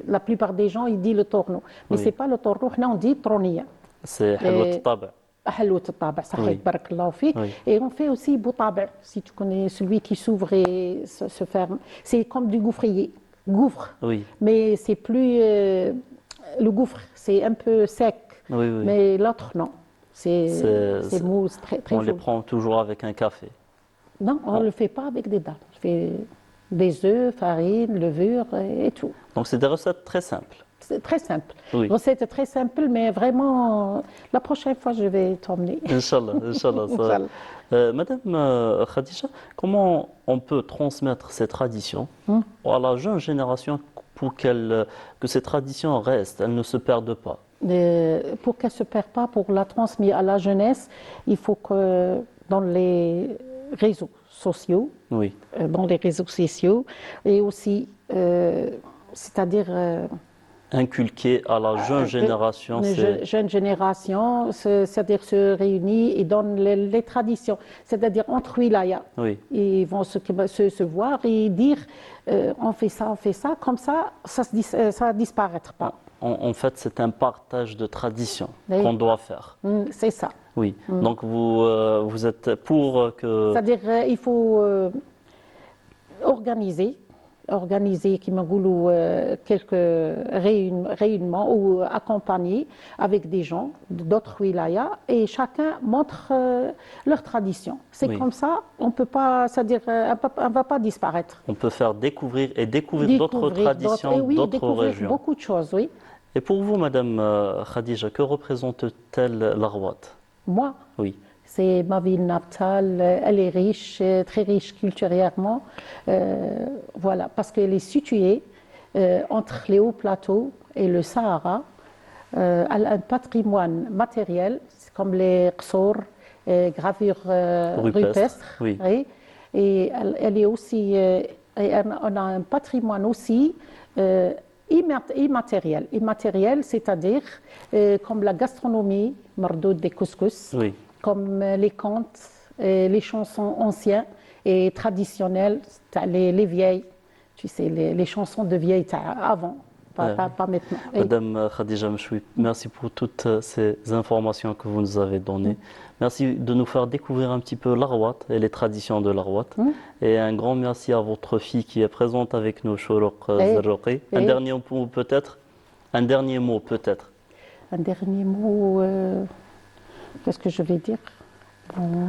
la plupart des gens ils disent le torno, mais Oui. c'est pas le torno, nous on dit troniya. C'est حلوة الطابع. حلوة الطابع صحيح Oui. بارك الله فيك. Oui. Et on fait aussi boutabع, si tu connais celui qui s'ouvre et se ferme. C'est comme du gouffrier, gouffre, Oui. mais c'est plus le gouffre, c'est un peu sec, Oui, oui. mais l'autre non, c'est C'est- mou, c'est très très On les joli. prend toujours avec un café. Non, on ne le fait pas avec des dattes, on fait des œufs, farine, levure et tout. Donc c'est des recettes très simples. C'est très simple. Oui. Recette très simple, mais vraiment, la prochaine fois, je vais t'emmener. Inch'Allah, Inch'Allah. Inch'Allah. Madame Khadija, comment on peut transmettre ces traditions à la jeune génération pour que ces traditions restent, elles ne se perdent pas? Pour qu'elle ne se perde pas, pour la transmettre à la jeunesse, il faut que dans les réseaux sociaux, Oui. Et aussi, c'est-à-dire Inculquer à la jeune génération, c'est... jeune génération, c'est-à-dire se réunir et donne les traditions, c'est-à-dire entre wilaya. Oui. Ils vont se voir et dire on fait ça, comme ça ne disparaîtra pas. En fait, c'est un partage de traditions Oui. qu'on doit faire. C'est ça. Oui. Mm. Donc vous êtes pour que... C'est-à-dire il faut organiser qui quelques réunions ou accompagner avec des gens d'autres wilayas et chacun montre leur tradition. C'est Oui. comme ça, on peut pas, c'est-à-dire on va pas disparaître. On peut faire découvrir d'autres traditions, et oui, d'autres découvrir régions. beaucoup de choses, oui. Et pour vous, Madame Khadija, que représente-t-elle l'Arwat? Moi, Oui. c'est ma ville natale, elle est riche, très riche culturellement. Voilà, parce qu'elle est située entre les hauts plateaux et le Sahara. Elle a un patrimoine matériel, comme les qsour, gravures rupestres. Oui. Et elle est aussi, on a un patrimoine aussi immatériel. Immatériel, c'est-à-dire comme la gastronomie, mardoud des couscous. Oui. Comme les contes, les chansons anciennes et traditionnelles, les vieilles, tu sais, les chansons de vieilles avant, pas maintenant. Madame Khadija Mchoui, merci pour toutes ces informations que vous nous avez données. Merci de nous faire découvrir un petit peu l'Arwat et les traditions de l'Arwat. Et un grand merci à votre fille qui est présente avec nous, Chourouk Zarrouqi. Un dernier mot peut-être. Un dernier mot, qu'est-ce que je vais dire?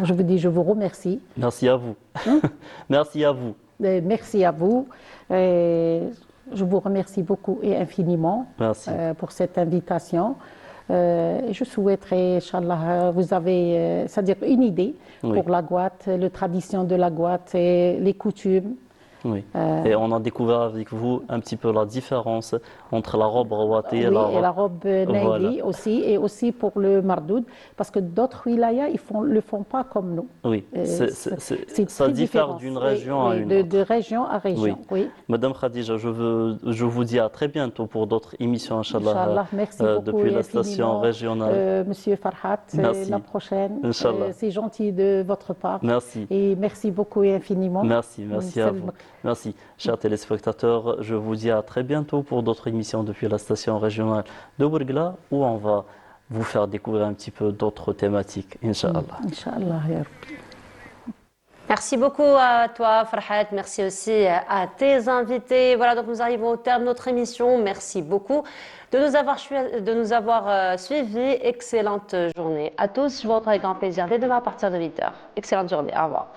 Je vous dis, je vous remercie. Merci à vous. Merci à vous. Merci à vous. Je vous remercie beaucoup et infiniment pour cette invitation. Je souhaiterais, Inch'Allah, vous avez, c'est-à-dire une idée pour la Gouate, les traditions de la Gouate et les coutumes. Oui. Et on a découvert avec vous un petit peu la différence entre la robe rawati et la robe naili aussi, et aussi pour le mardoud, parce que d'autres wilayas, ils le font pas comme nous. Oui, ça diffère d'une région à une autre. De région à région, oui. Madame Khadija, je vous dis à très bientôt pour d'autres émissions, Inch'Allah, merci beaucoup depuis la station régionale. Monsieur Farhat, la prochaine. C'est gentil de votre part. Merci. Et merci beaucoup et infiniment. Merci à vous. Merci. Chers téléspectateurs, je vous dis à très bientôt pour d'autres émissions depuis la station régionale de Ouargla, où on va vous faire découvrir un petit peu d'autres thématiques, Inch'Allah. Inch'Allah, ya Rabbi. Merci beaucoup à toi, Farhat. Merci aussi à tes invités. Voilà, donc nous arrivons au terme de notre émission. Merci beaucoup de nous avoir suivis. Excellente journée à tous. Je vous retrouve avec grand plaisir dès demain à partir de 8h. Excellente journée. Au revoir.